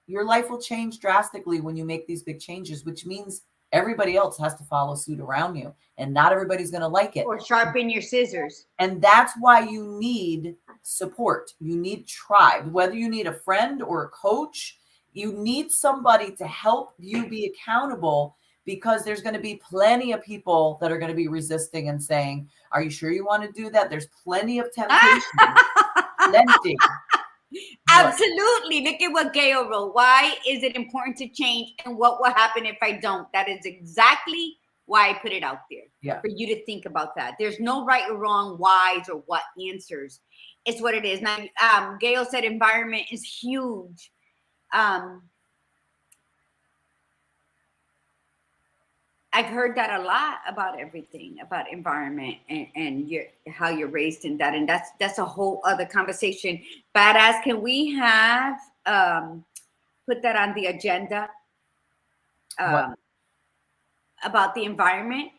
your life will change drastically when you make these big changes, which means everybody else has to follow suit around you, and not everybody's going to like it. Or sharpen your scissors. And that's why you need support. You need tribe, whether you need a friend or a coach, you need somebody to help you be accountable, because there's going to be plenty of people that are going to be resisting and saying, are you sure you want to do that? There's plenty of temptation. Plenty. Absolutely. Look at what Gail wrote. Why is it important to change, and what will happen if I don't? That is exactly why I put it out there. Yeah. For you to think about that. There's no right or wrong whys or what answers. It's what it is. Now, Gail said environment is huge. I've heard that a lot about everything, about environment and how you're raised in that. And that's a whole other conversation. Badass, can we have put that on the agenda? About the environment,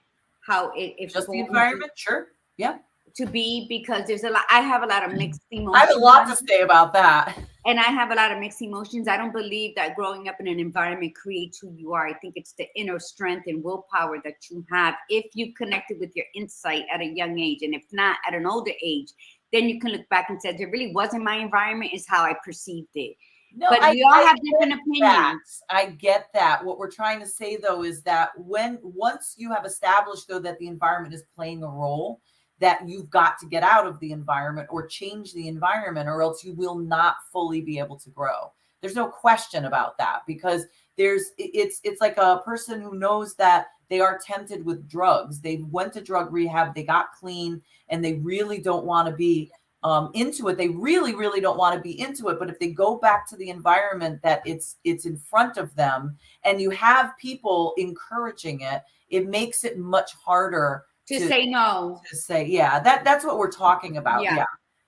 how if just the environment, sure. Yeah. To be, because there's a lot, I have a lot of mixed emotions. I have a lot to say about that. And I have a lot of mixed emotions. I don't believe that growing up in an environment creates who you are. I think it's the inner strength and willpower that you have if you connected with your insight at a young age. And if not, at an older age, then you can look back and say, it really wasn't my environment, is how I perceived it. No, but we all have different opinions. I get that. What we're trying to say, though, is that once you have established, though, that the environment is playing a role, that you've got to get out of the environment or change the environment, or else you will not fully be able to grow. There's no question about that, because it's like a person who knows that they are tempted with drugs. They went to drug rehab, they got clean, and they really don't want to be into it. They really, really don't want to be into it. But if they go back to the environment that it's in front of them, and you have people encouraging it, it makes it much harder to say no. To say, yeah, that's what we're talking about. Yeah.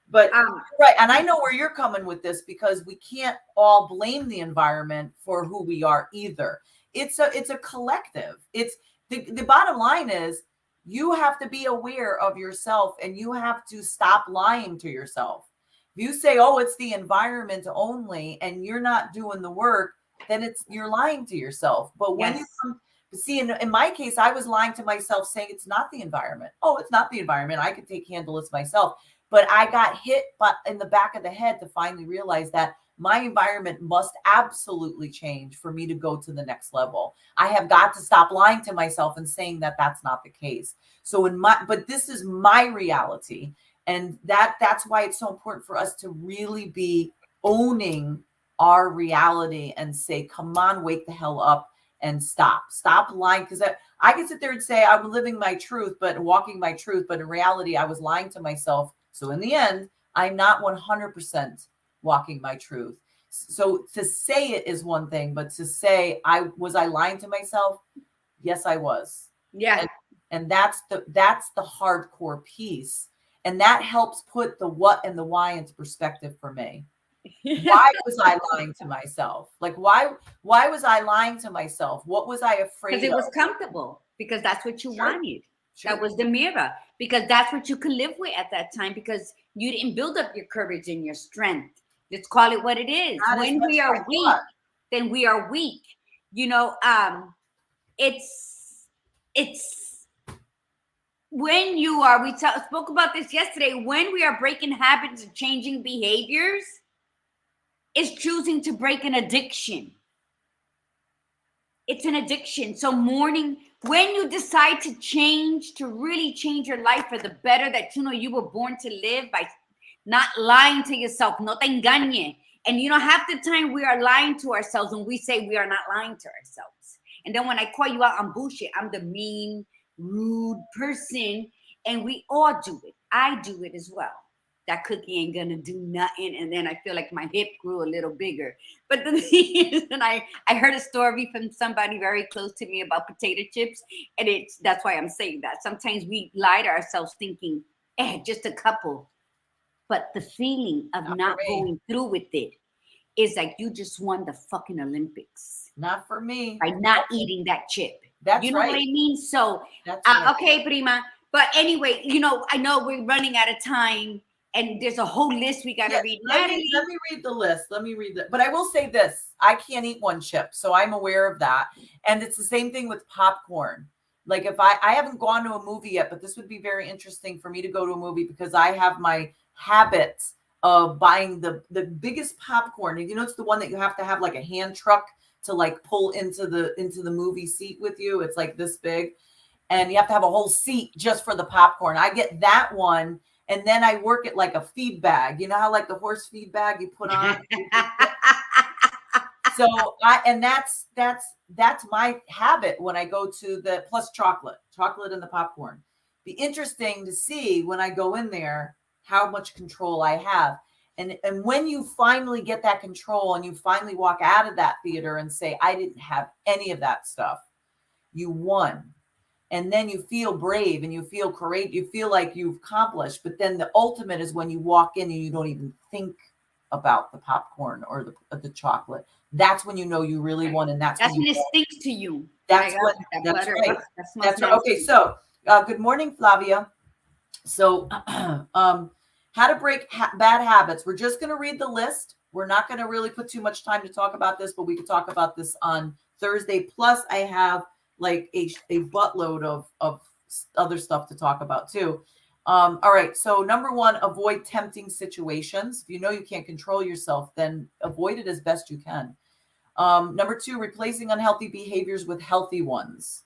But right. And I know where you're coming with this, because we can't all blame the environment for who we are either. It's a collective. It's the bottom line is, you have to be aware of yourself, and you have to stop lying to yourself. If you say, oh, it's the environment only, and you're not doing the work, then you're lying to yourself. But when you come, see, in my case, I was lying to myself, saying it's not the environment. Oh, it's not the environment. I could handle this myself. But I got hit in the back of the head to finally realize that my environment must absolutely change for me to go to the next level. I have got to stop lying to myself and saying that that's not the case. So but this is my reality. And that's why it's so important for us to really be owning our reality and say, come on, wake the hell up and stop lying. Because I can sit there and say I'm living my truth, but walking my truth. But in reality, I was lying to myself. So in the end, I'm not 100% walking my truth. So to say it is one thing, but to say was I lying to myself? Yes, I was. Yeah. And that's the hardcore piece. And that helps put the what and the why into perspective for me. Why was I lying to myself? Like, why was I lying to myself? What was I afraid of? Because it was comfortable, because that's what you wanted. Sure. That was the mirror, because that's what you could live with at that time, because you didn't build up your courage and your strength. Let's call it what it is. When we are weak, then we are weak. You know, it's when you are, we spoke about this yesterday, when we are breaking habits and changing behaviors, it's choosing to break an addiction. It's an addiction. So when you decide to change, to really change your life for the better, that you know you were born to live by not lying to yourself, no te engañe. And you know, half the time we are lying to ourselves when we say we are not lying to ourselves. And then when I call you out on bullshit, I'm the mean, rude person. And we all do it. I do it as well. That cookie ain't gonna do nothing. And then I feel like my hip grew a little bigger. But the thing is, and I heard a story from somebody very close to me about potato chips. And that's why I'm saying that. Sometimes we lie to ourselves thinking, just a couple. But the feeling of not going through with it is like you just won the fucking Olympics. Not for me. By not eating that chip. That's you know right. What I mean? So, that's right. Okay, prima. But anyway, you know, I know we're running out of time. And there's a whole list we got to read. Let me read the list. But I will say this. I can't eat one chip, so I'm aware of that. And it's the same thing with popcorn. Like if I haven't gone to a movie yet, but this would be very interesting for me to go to a movie because I have my habit of buying the biggest popcorn. And you know, it's the one that you have to have like a hand truck to like pull into the movie seat with you. It's like this big. And you have to have a whole seat just for the popcorn. I get that one. And then I work it like a feed bag. You know how like the horse feed bag you put on? That's my habit when I go to the plus chocolate and the popcorn. Be interesting to see when I go in there how much control I have. And when you finally get that control and you finally walk out of that theater and say, I didn't have any of that stuff, you won. And then you feel brave and you feel courageous. You feel like you've accomplished. But then the ultimate is when you walk in and you don't even think about the popcorn or the chocolate. That's when you know you really won. And that's when it stinks to you. That's right. That's right. Okay. So good morning, Flavia. So how to break bad habits. We're just going to read the list. We're not going to really put too much time to talk about this, but we can talk about this on Thursday. Plus I have like a buttload of other stuff to talk about too. All right. So number one, avoid tempting situations. If you know you can't control yourself, then avoid it as best you can. Number two, replacing unhealthy behaviors with healthy ones.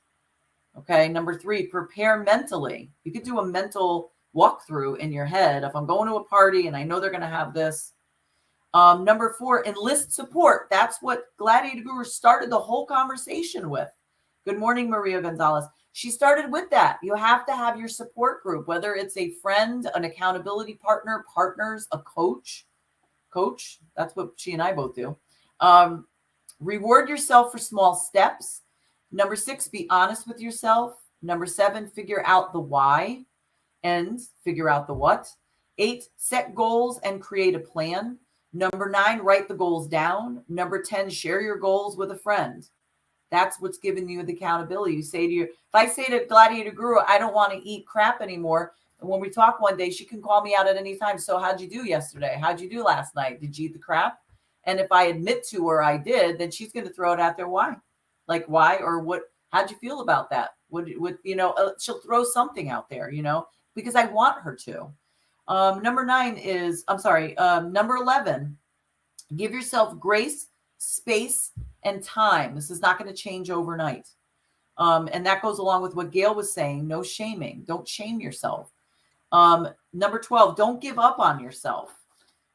Okay. Number three, prepare mentally. You could do a mental walkthrough in your head. If I'm going to a party and I know they're going to have this. Number four, enlist support. That's what Gladiator Guru started the whole conversation with. Good morning, Maria Gonzalez. She started with that. You have to have your support group, whether it's a friend, an accountability partner, partners, a coach. That's what she and I both do. Reward yourself for small steps. Number 6, be honest with yourself. Number 7, figure out the why and figure out the what. 8, set goals and create a plan. Number 9, write the goals down. Number 10, share your goals with a friend. That's what's giving you the accountability. You say to if I say to Gladiator Guru, I don't want to eat crap anymore. And when we talk one day, she can call me out at any time. So how'd you do yesterday? How'd you do last night? Did you eat the crap? And if I admit to her I did, then she's going to throw it out there. Why? Like why or what? How'd you feel about that? What you know? She'll throw something out there, you know, because I want her to. Number 11. Give yourself grace, space, and time. This is not going to change overnight. And that goes along with what Gail was saying. No shaming. Don't shame yourself. Number 12, don't give up on yourself.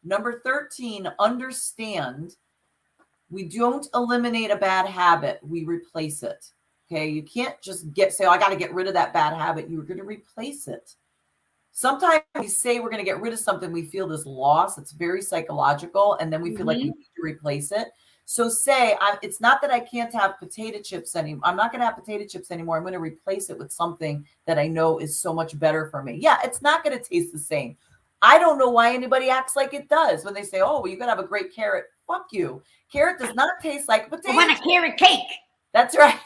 Number 13, understand we don't eliminate a bad habit. We replace it. Okay. You can't just say, oh, I got to get rid of that bad habit. You're going to replace it. sometimes we say we're going to get rid of something, we feel this loss. It's very psychological. And then we feel like we need to replace it. So say, it's not that I can't have potato chips anymore. I'm not going to have potato chips anymore. I'm going to replace it with something that I know is so much better for me. Yeah, it's not going to taste the same. I don't know why anybody acts like it does when they say, oh, well, you're going to have a great carrot. Fuck you. Carrot does not taste like potato. I want a carrot cake. That's right.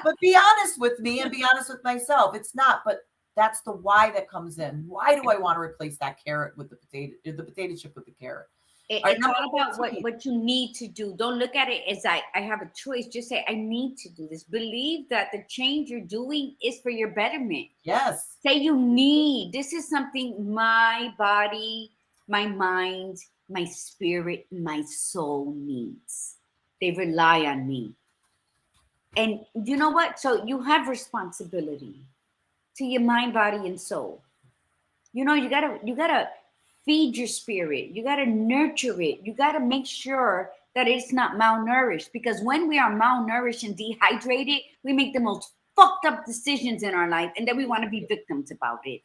But be honest with me and be honest with myself. It's not, but that's the why that comes in. Why do I want to replace that carrot with the potato chip with the carrot? It's all about what you need to do. Don't look at it as I have a choice. Just say, I need to do this. Believe that the change you're doing is for your betterment. Yes. Say you need. This is something my body, my mind, my spirit, my soul needs. They rely on me. And you know what? So you have responsibility to your mind, body, and soul. You know, you gotta feed your spirit. You got to nurture it. You got to make sure that it's not malnourished, because when we are malnourished and dehydrated, we make the most fucked up decisions in our life, and then we want to be victims about it.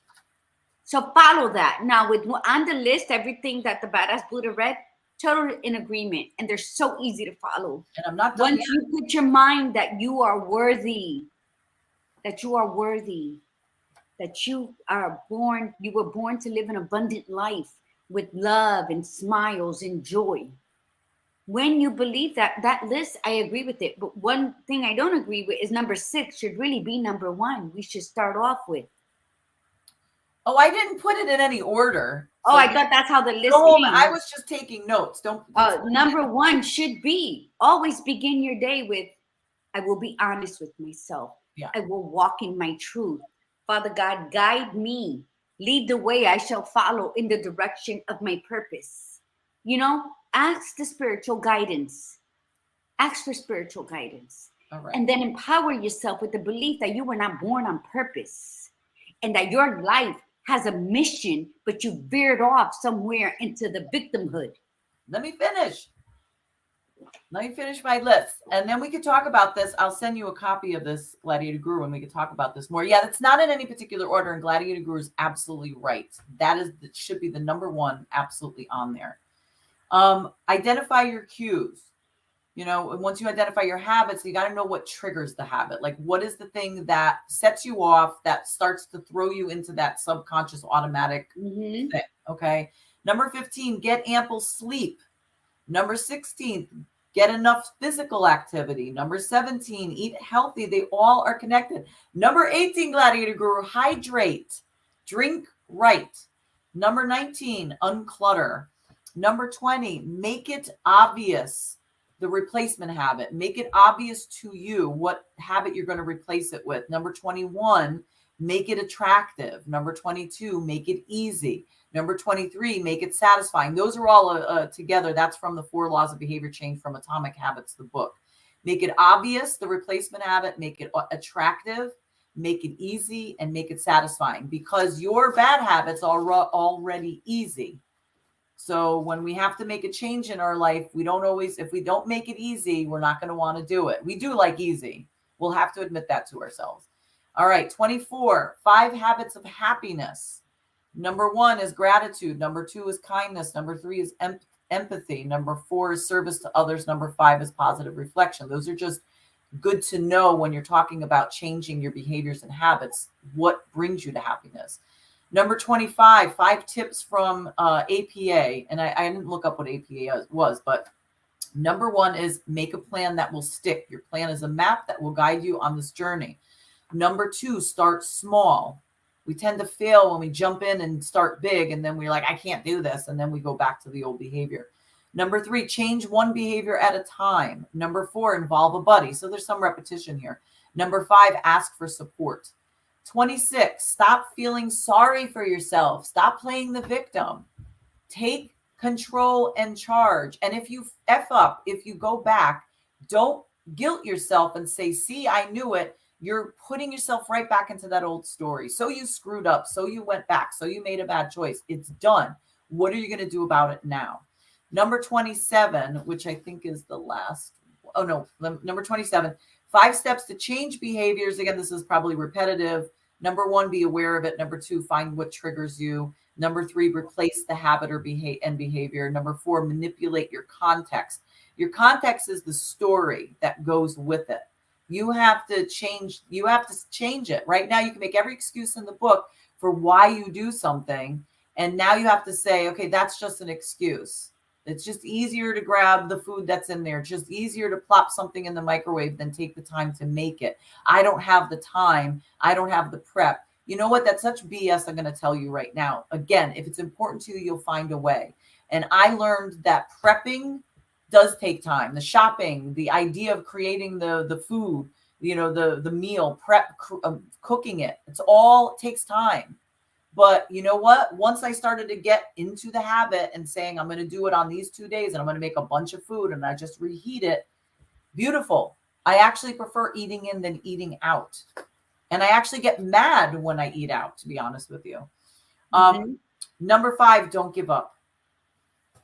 So follow that. Now, with on the list, everything that the Badass Buddha read, totally in agreement, and they're so easy to follow. And I'm not done Once you put your mind that you are worthy, that you are worthy, that you were born to live an abundant life with love and smiles and joy. When you believe that list, I agree with it. But one thing I don't agree with is number 6 should really be number 1. We should start off with. Oh, I didn't put it in any order. Oh, so I thought that's how the list came. I was just taking notes. Don't. Number 1 should be always begin your day with, I will be honest with myself. Yeah. I will walk in my truth. Father God, guide me. Lead the way, I shall follow in the direction of my purpose. You know, ask the spiritual guidance. Ask for spiritual guidance. All right. And then empower yourself with the belief that you were not born on purpose and that your life has a mission, but you veered off somewhere into the victimhood. Let me finish. Let me finish my list, and then we could talk about this. I'll send you a copy of this, Gladiator Guru, and we could talk about this more. Yeah, that's not in any particular order, and Gladiator Guru is absolutely right. That should be the number 1, absolutely on there. Identify your cues. You know, once you identify your habits, you got to know what triggers the habit. Like, what is the thing that sets you off, that starts to throw you into that subconscious automatic thing? Okay. Number 15, get ample sleep. Number 16, get enough physical activity. Number 17, eat healthy. They all are connected. Number 18, Gladiator Guru, hydrate. Drink right. Number 19, unclutter. Number 20, make it obvious. The replacement habit. Make it obvious to you what habit you're going to replace it with. Number 21, make it attractive. Number 22, make it easy. Number 23, make it satisfying. Those are all together. That's from the 4 Laws of Behavior Change from Atomic Habits, the book. Make it obvious, the replacement habit. Make it attractive. Make it easy, and make it satisfying, because your bad habits are already easy. So when we have to make a change in our life, if we don't make it easy, we're not going to want to do it. We do like easy. We'll have to admit that to ourselves. All right. 24, 5 habits of happiness. Number 1 is gratitude. Number 2 is kindness. Number 3 is empathy. Number 4 is service to others. Number 5 is positive reflection. Those are just good to know when you're talking about changing your behaviors and habits. What brings you to happiness? Number 25, 5 tips from APA. And I didn't look up what APA was, but number 1 is make a plan that will stick. Your plan is a map that will guide you on this journey. Number 2, start small. We tend to fail when we jump in and start big, and then we're like, I can't do this. And then we go back to the old behavior. Number 3, change one behavior at a time. Number 4, involve a buddy. So there's some repetition here. Number 5, ask for support. 26, stop feeling sorry for yourself. Stop playing the victim. Take control and charge. And if you F up, if you go back, don't guilt yourself and say, see, I knew it. You're putting yourself right back into that old story. So you screwed up. So you went back. So you made a bad choice. It's done. What are you going to do about it now? Number 27, which I think is the last. Oh, no. Number 27, 5 steps to change behaviors. Again, this is probably repetitive. Number one, be aware of it. Number two, find what triggers you. Number three, replace the habit or behavior. Number four, manipulate your context. Your context is the story that goes with it. You have to change it. Right now, you can make every excuse in the book for why you do something. And now you have to say, okay, that's just an excuse. It's just easier to grab the food that's in there. It's just easier to plop something in the microwave than take the time to make it. I don't have the time. I don't have the prep. You know what? That's such BS. I'm going to tell you right now. Again, if it's important to you, you'll find a way. And I learned that prepping does take time. The shopping, the idea of creating the food, the meal, cooking it. It's all takes time. But you know what? Once I started to get into the habit and saying, I'm going to do it on these 2 days and I'm going to make a bunch of food and I just reheat it. Beautiful. I actually prefer eating in than eating out. And I actually get mad when I eat out, to be honest with you. Number 5, don't give up.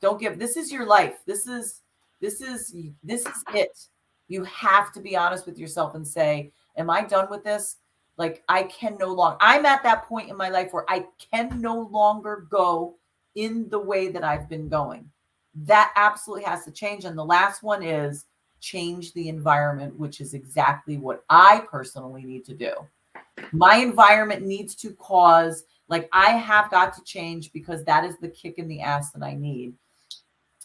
Don't give. This is your life. This is it. You have to be honest with yourself and say, am I done with this? Like, I can no longer. I'm at that point in my life where I can no longer go in the way that I've been going. That absolutely has to change. And the last one is change the environment, which is exactly what I personally need to do. My environment needs to cause, like, I have got to change because that is the kick in the ass that I need.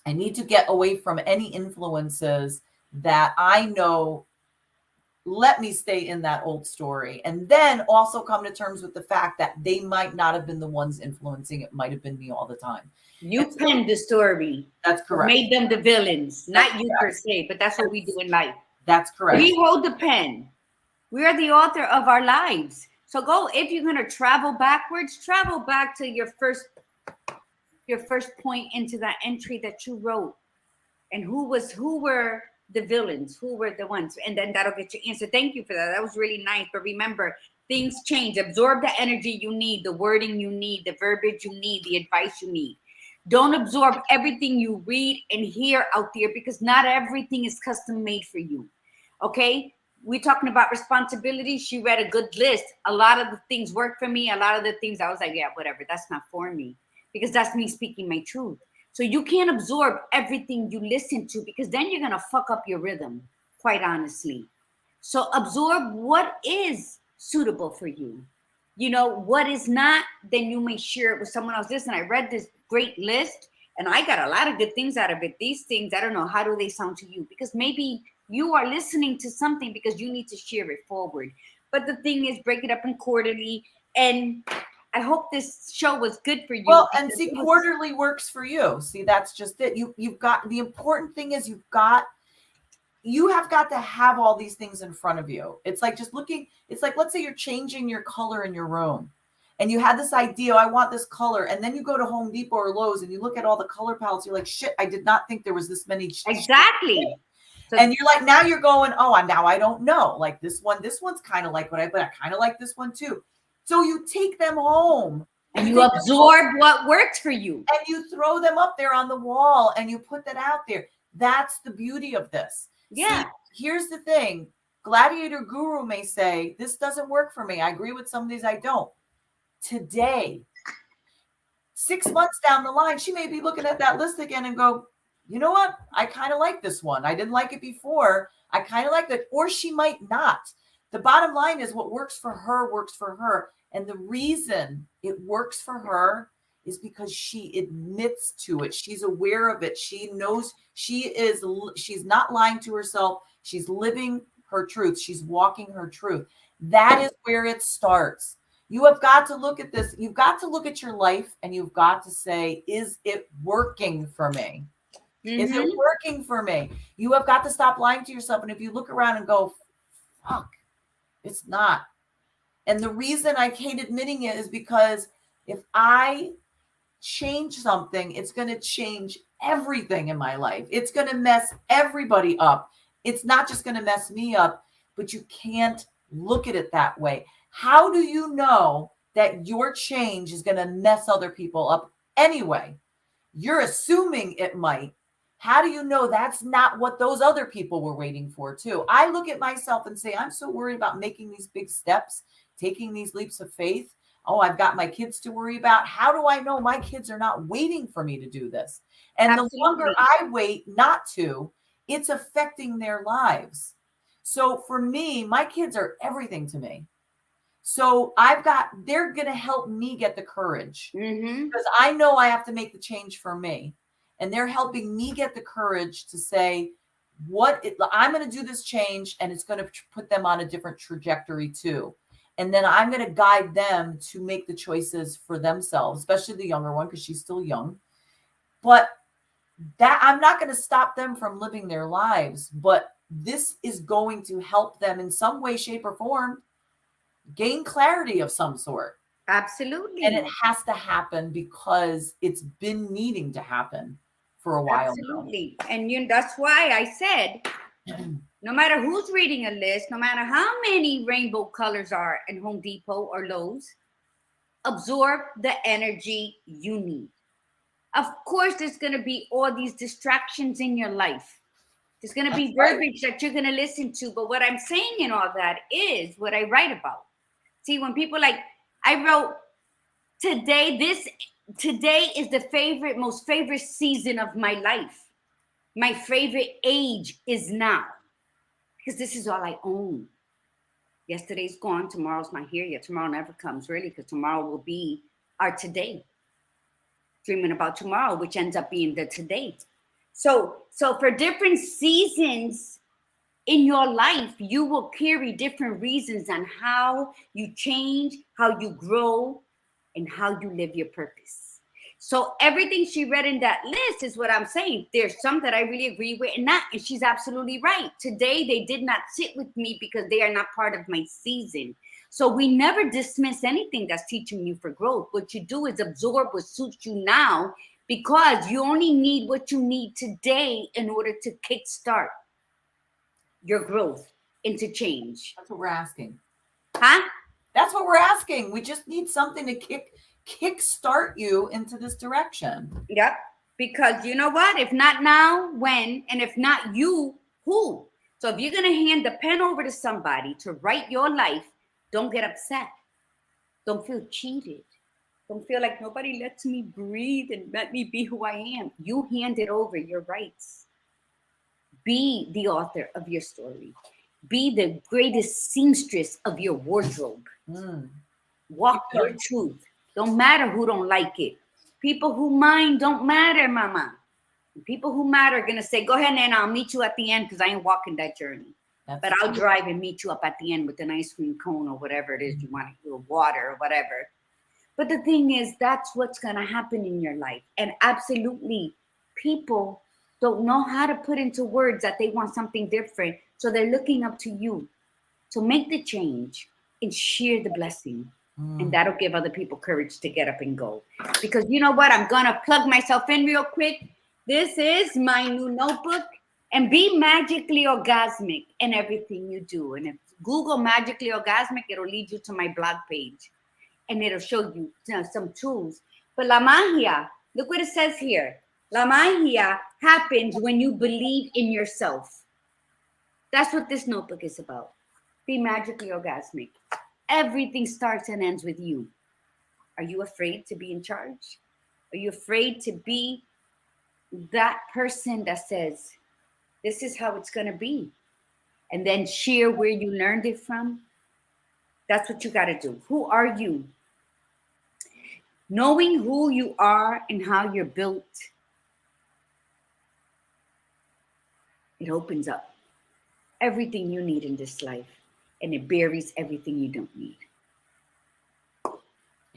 I need to get away from any influences that I know let me stay in that old story. And then also come to terms with the fact that they might not have been the ones influencing. It might have been me all the time. You penned the story. That's correct. Made them the villains. Not you per se, but that's what we do in life. That's correct. We hold the pen. We are the author of our lives. So go, if you're going to travel backwards, travel back to your first point into that entry that you wrote. And who were the villains, who were the ones, and then that'll get your answer. Thank you for that. That was really nice. But remember, things change. Absorb the energy you need, the wording you need, the verbiage you need, the advice you need. Don't absorb everything you read and hear out there, because not everything is custom made for you. Okay, we're talking about responsibility. She read a good list. A lot of the things worked for me. A lot of the things I was like, yeah, whatever, that's not for me, because that's me speaking my truth. So you can't absorb everything you listen to, because then you're going to fuck up your rhythm, quite honestly. So absorb what is suitable for you. You know, what is not, then you may share it with someone else. Listen, I read this great list and I got a lot of good things out of it. These things, I don't know, how do they sound to you? Because maybe you are listening to something because you need to share it forward. But the thing is, break it up in quarterly. And I hope this show was good for you. Well, and see, quarterly works for you. See, that's just it. You've got, the important thing is you have got to have all these things in front of you. It's like just looking, it's like, let's say you're changing your color in your room and you had this idea, I want this color. And then you go to Home Depot or Lowe's and you look at all the color palettes. You're like, shit, I did not think there was this many. Exactly. So, and you're like, now you're going, oh, now I don't know. Like this one's kind of like but I kind of like this one too. So you take them home. And you absorb what works for you. And you throw them up there on the wall and you put that out there. That's the beauty of this. Yeah. See, here's the thing. Gladiator Guru may say, this doesn't work for me. I agree with some of these, I don't. Today, 6 months down the line, she may be looking at that list again and go, you know what? I kind of like this one. I didn't like it before. I kind of like it. Or she might not. The bottom line is what works for her works for her. And the reason it works for her is because she admits to it. She's aware of it. She knows she's not lying to herself. She's living her truth. She's walking her truth. That is where it starts. You have got to look at this. You've got to look at your life and you've got to say, is it working for me? Mm-hmm. Is it working for me? You have got to stop lying to yourself. And if you look around and go, fuck, it's not. And the reason I hate admitting it is because if I change something, it's going to change everything in my life. It's going to mess everybody up. It's not just going to mess me up, but you can't look at it that way. How do you know that your change is going to mess other people up anyway? You're assuming it might. How do you know that's not what those other people were waiting for too? I look at myself and say, I'm so worried about making these big steps taking these leaps of faith. Oh, I've got my kids to worry about. How do I know my kids are not waiting for me to do this? And the longer Absolutely. I wait not to, it's affecting their lives. So for me, my kids are everything to me. So they're going to help me get the courage Mm-hmm. because I know I have to make the change for me. And they're helping me get the courage to say, I'm going to do this change, and it's going to put them on a different trajectory too. And then I'm going to guide them to make the choices for themselves, especially the younger one, because she's still young. But that I'm not going to stop them from living their lives, but this is going to help them in some way, shape, or form gain clarity of some sort. Absolutely. And it has to happen because it's been needing to happen for a while Absolutely. And that's why I said, now. no matter who's reading a list, no matter how many rainbow colors are in Home Depot or Lowe's, absorb the energy you need. Of course, there's going to be all these distractions in your life. There's going to be verbiage that you're going to listen to. But what I'm saying in all that is what I write about. See, when people I wrote today is the most favorite season of my life. My favorite age is now, because this is all I own. Yesterday's gone, tomorrow's not here yet. Tomorrow never comes, really, because tomorrow will be our today. Dreaming about tomorrow, which ends up being the today. So for different seasons in your life, you will carry different reasons on how you change, how you grow, and how you live your purpose. So everything she read in that list is what I'm saying. There's some that I really agree with and she's absolutely right. Today, they did not sit with me because they are not part of my season. So we never dismiss anything that's teaching you for growth. What you do is absorb what suits you now, because you only need what you need today in order to kickstart your growth into change. That's what we're asking. Huh? That's what we're asking. We just need something to kickstart you into this direction. Yep. Because you know what? If not now, when? And if not you, who? So if you're going to hand the pen over to somebody to write your life, don't get upset. Don't feel cheated. Don't feel like nobody lets me breathe and let me be who I am. You handed over your rights. Be the author of your story. Be the greatest seamstress of your wardrobe. Walk your truth. Don't matter who don't like it. People who mind don't matter, mama. People who matter are going to say, go ahead, Nana, I'll meet you at the end, because I ain't walking that journey. But I'll drive and meet you up at the end with an ice cream cone or whatever it is you want, or water or whatever. But the thing is, that's what's going to happen in your life. And absolutely, people don't know how to put into words that they want something different. So they're looking up to you to make the change and share the blessing. And that'll give other people courage to get up and go. Because you know what? I'm going to plug myself in real quick. This is my new notebook. And be magically orgasmic in everything you do. And if Google magically orgasmic, it'll lead you to my blog page. And it'll show you some tools. But la magia, look what it says here. La magia happens when you believe in yourself. That's what this notebook is about. Be magically orgasmic. Everything starts and ends with you. Are you afraid to be in charge? Are you afraid to be that person that says, this is how it's going to be? And then share where you learned it from? That's what you got to do. Who are you? Knowing who you are and how you're built, it opens up everything you need in this life, and it buries everything you don't need.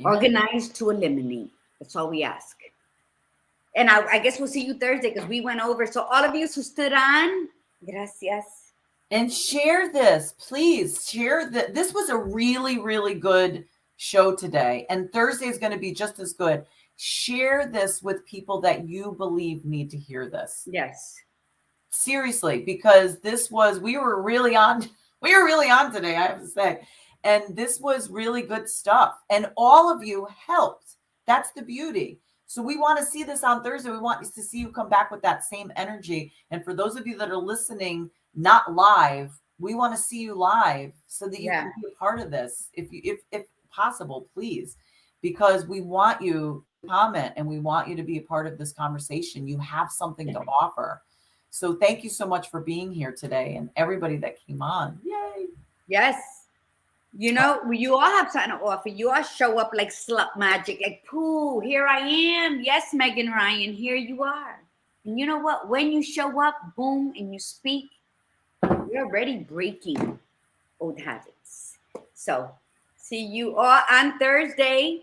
Organize to eliminate. That's all we ask. And I guess we'll see you Thursday, because we went over. So all of you who stood on, gracias. And share this, please. Share that. This was a really, really good show today. And Thursday is going to be just as good. Share this with people that you believe need to hear this. Yes. Seriously, because we were really on today, I have to say. And this was really good stuff. And all of you helped. That's the beauty. So we want to see this on Thursday. We want to see you come back with that same energy. And for those of you that are listening, not live, We want to see you live so that you Yeah. can be a part of this, if possible, please, because we want you to comment and we want you to be a part of this conversation. You have something to offer. So thank you so much for being here today, and everybody that came on. Yay! Yes. You know, you all have something to offer. You all show up like slut magic, like, pooh, here I am. Yes, Megan Ryan, here you are. And you know what? When you show up, boom, and you speak, you're already breaking old habits. So, see you all on Thursday.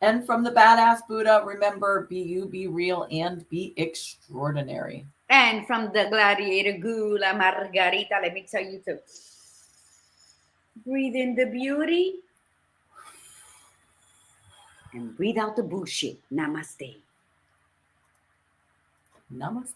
And from the Badass Buddha, remember, be you, be real, and be extraordinary. And from the Gladiator Guru, La Margarita, let me tell you to breathe in the beauty and breathe out the bullshit. Namaste. Namaste.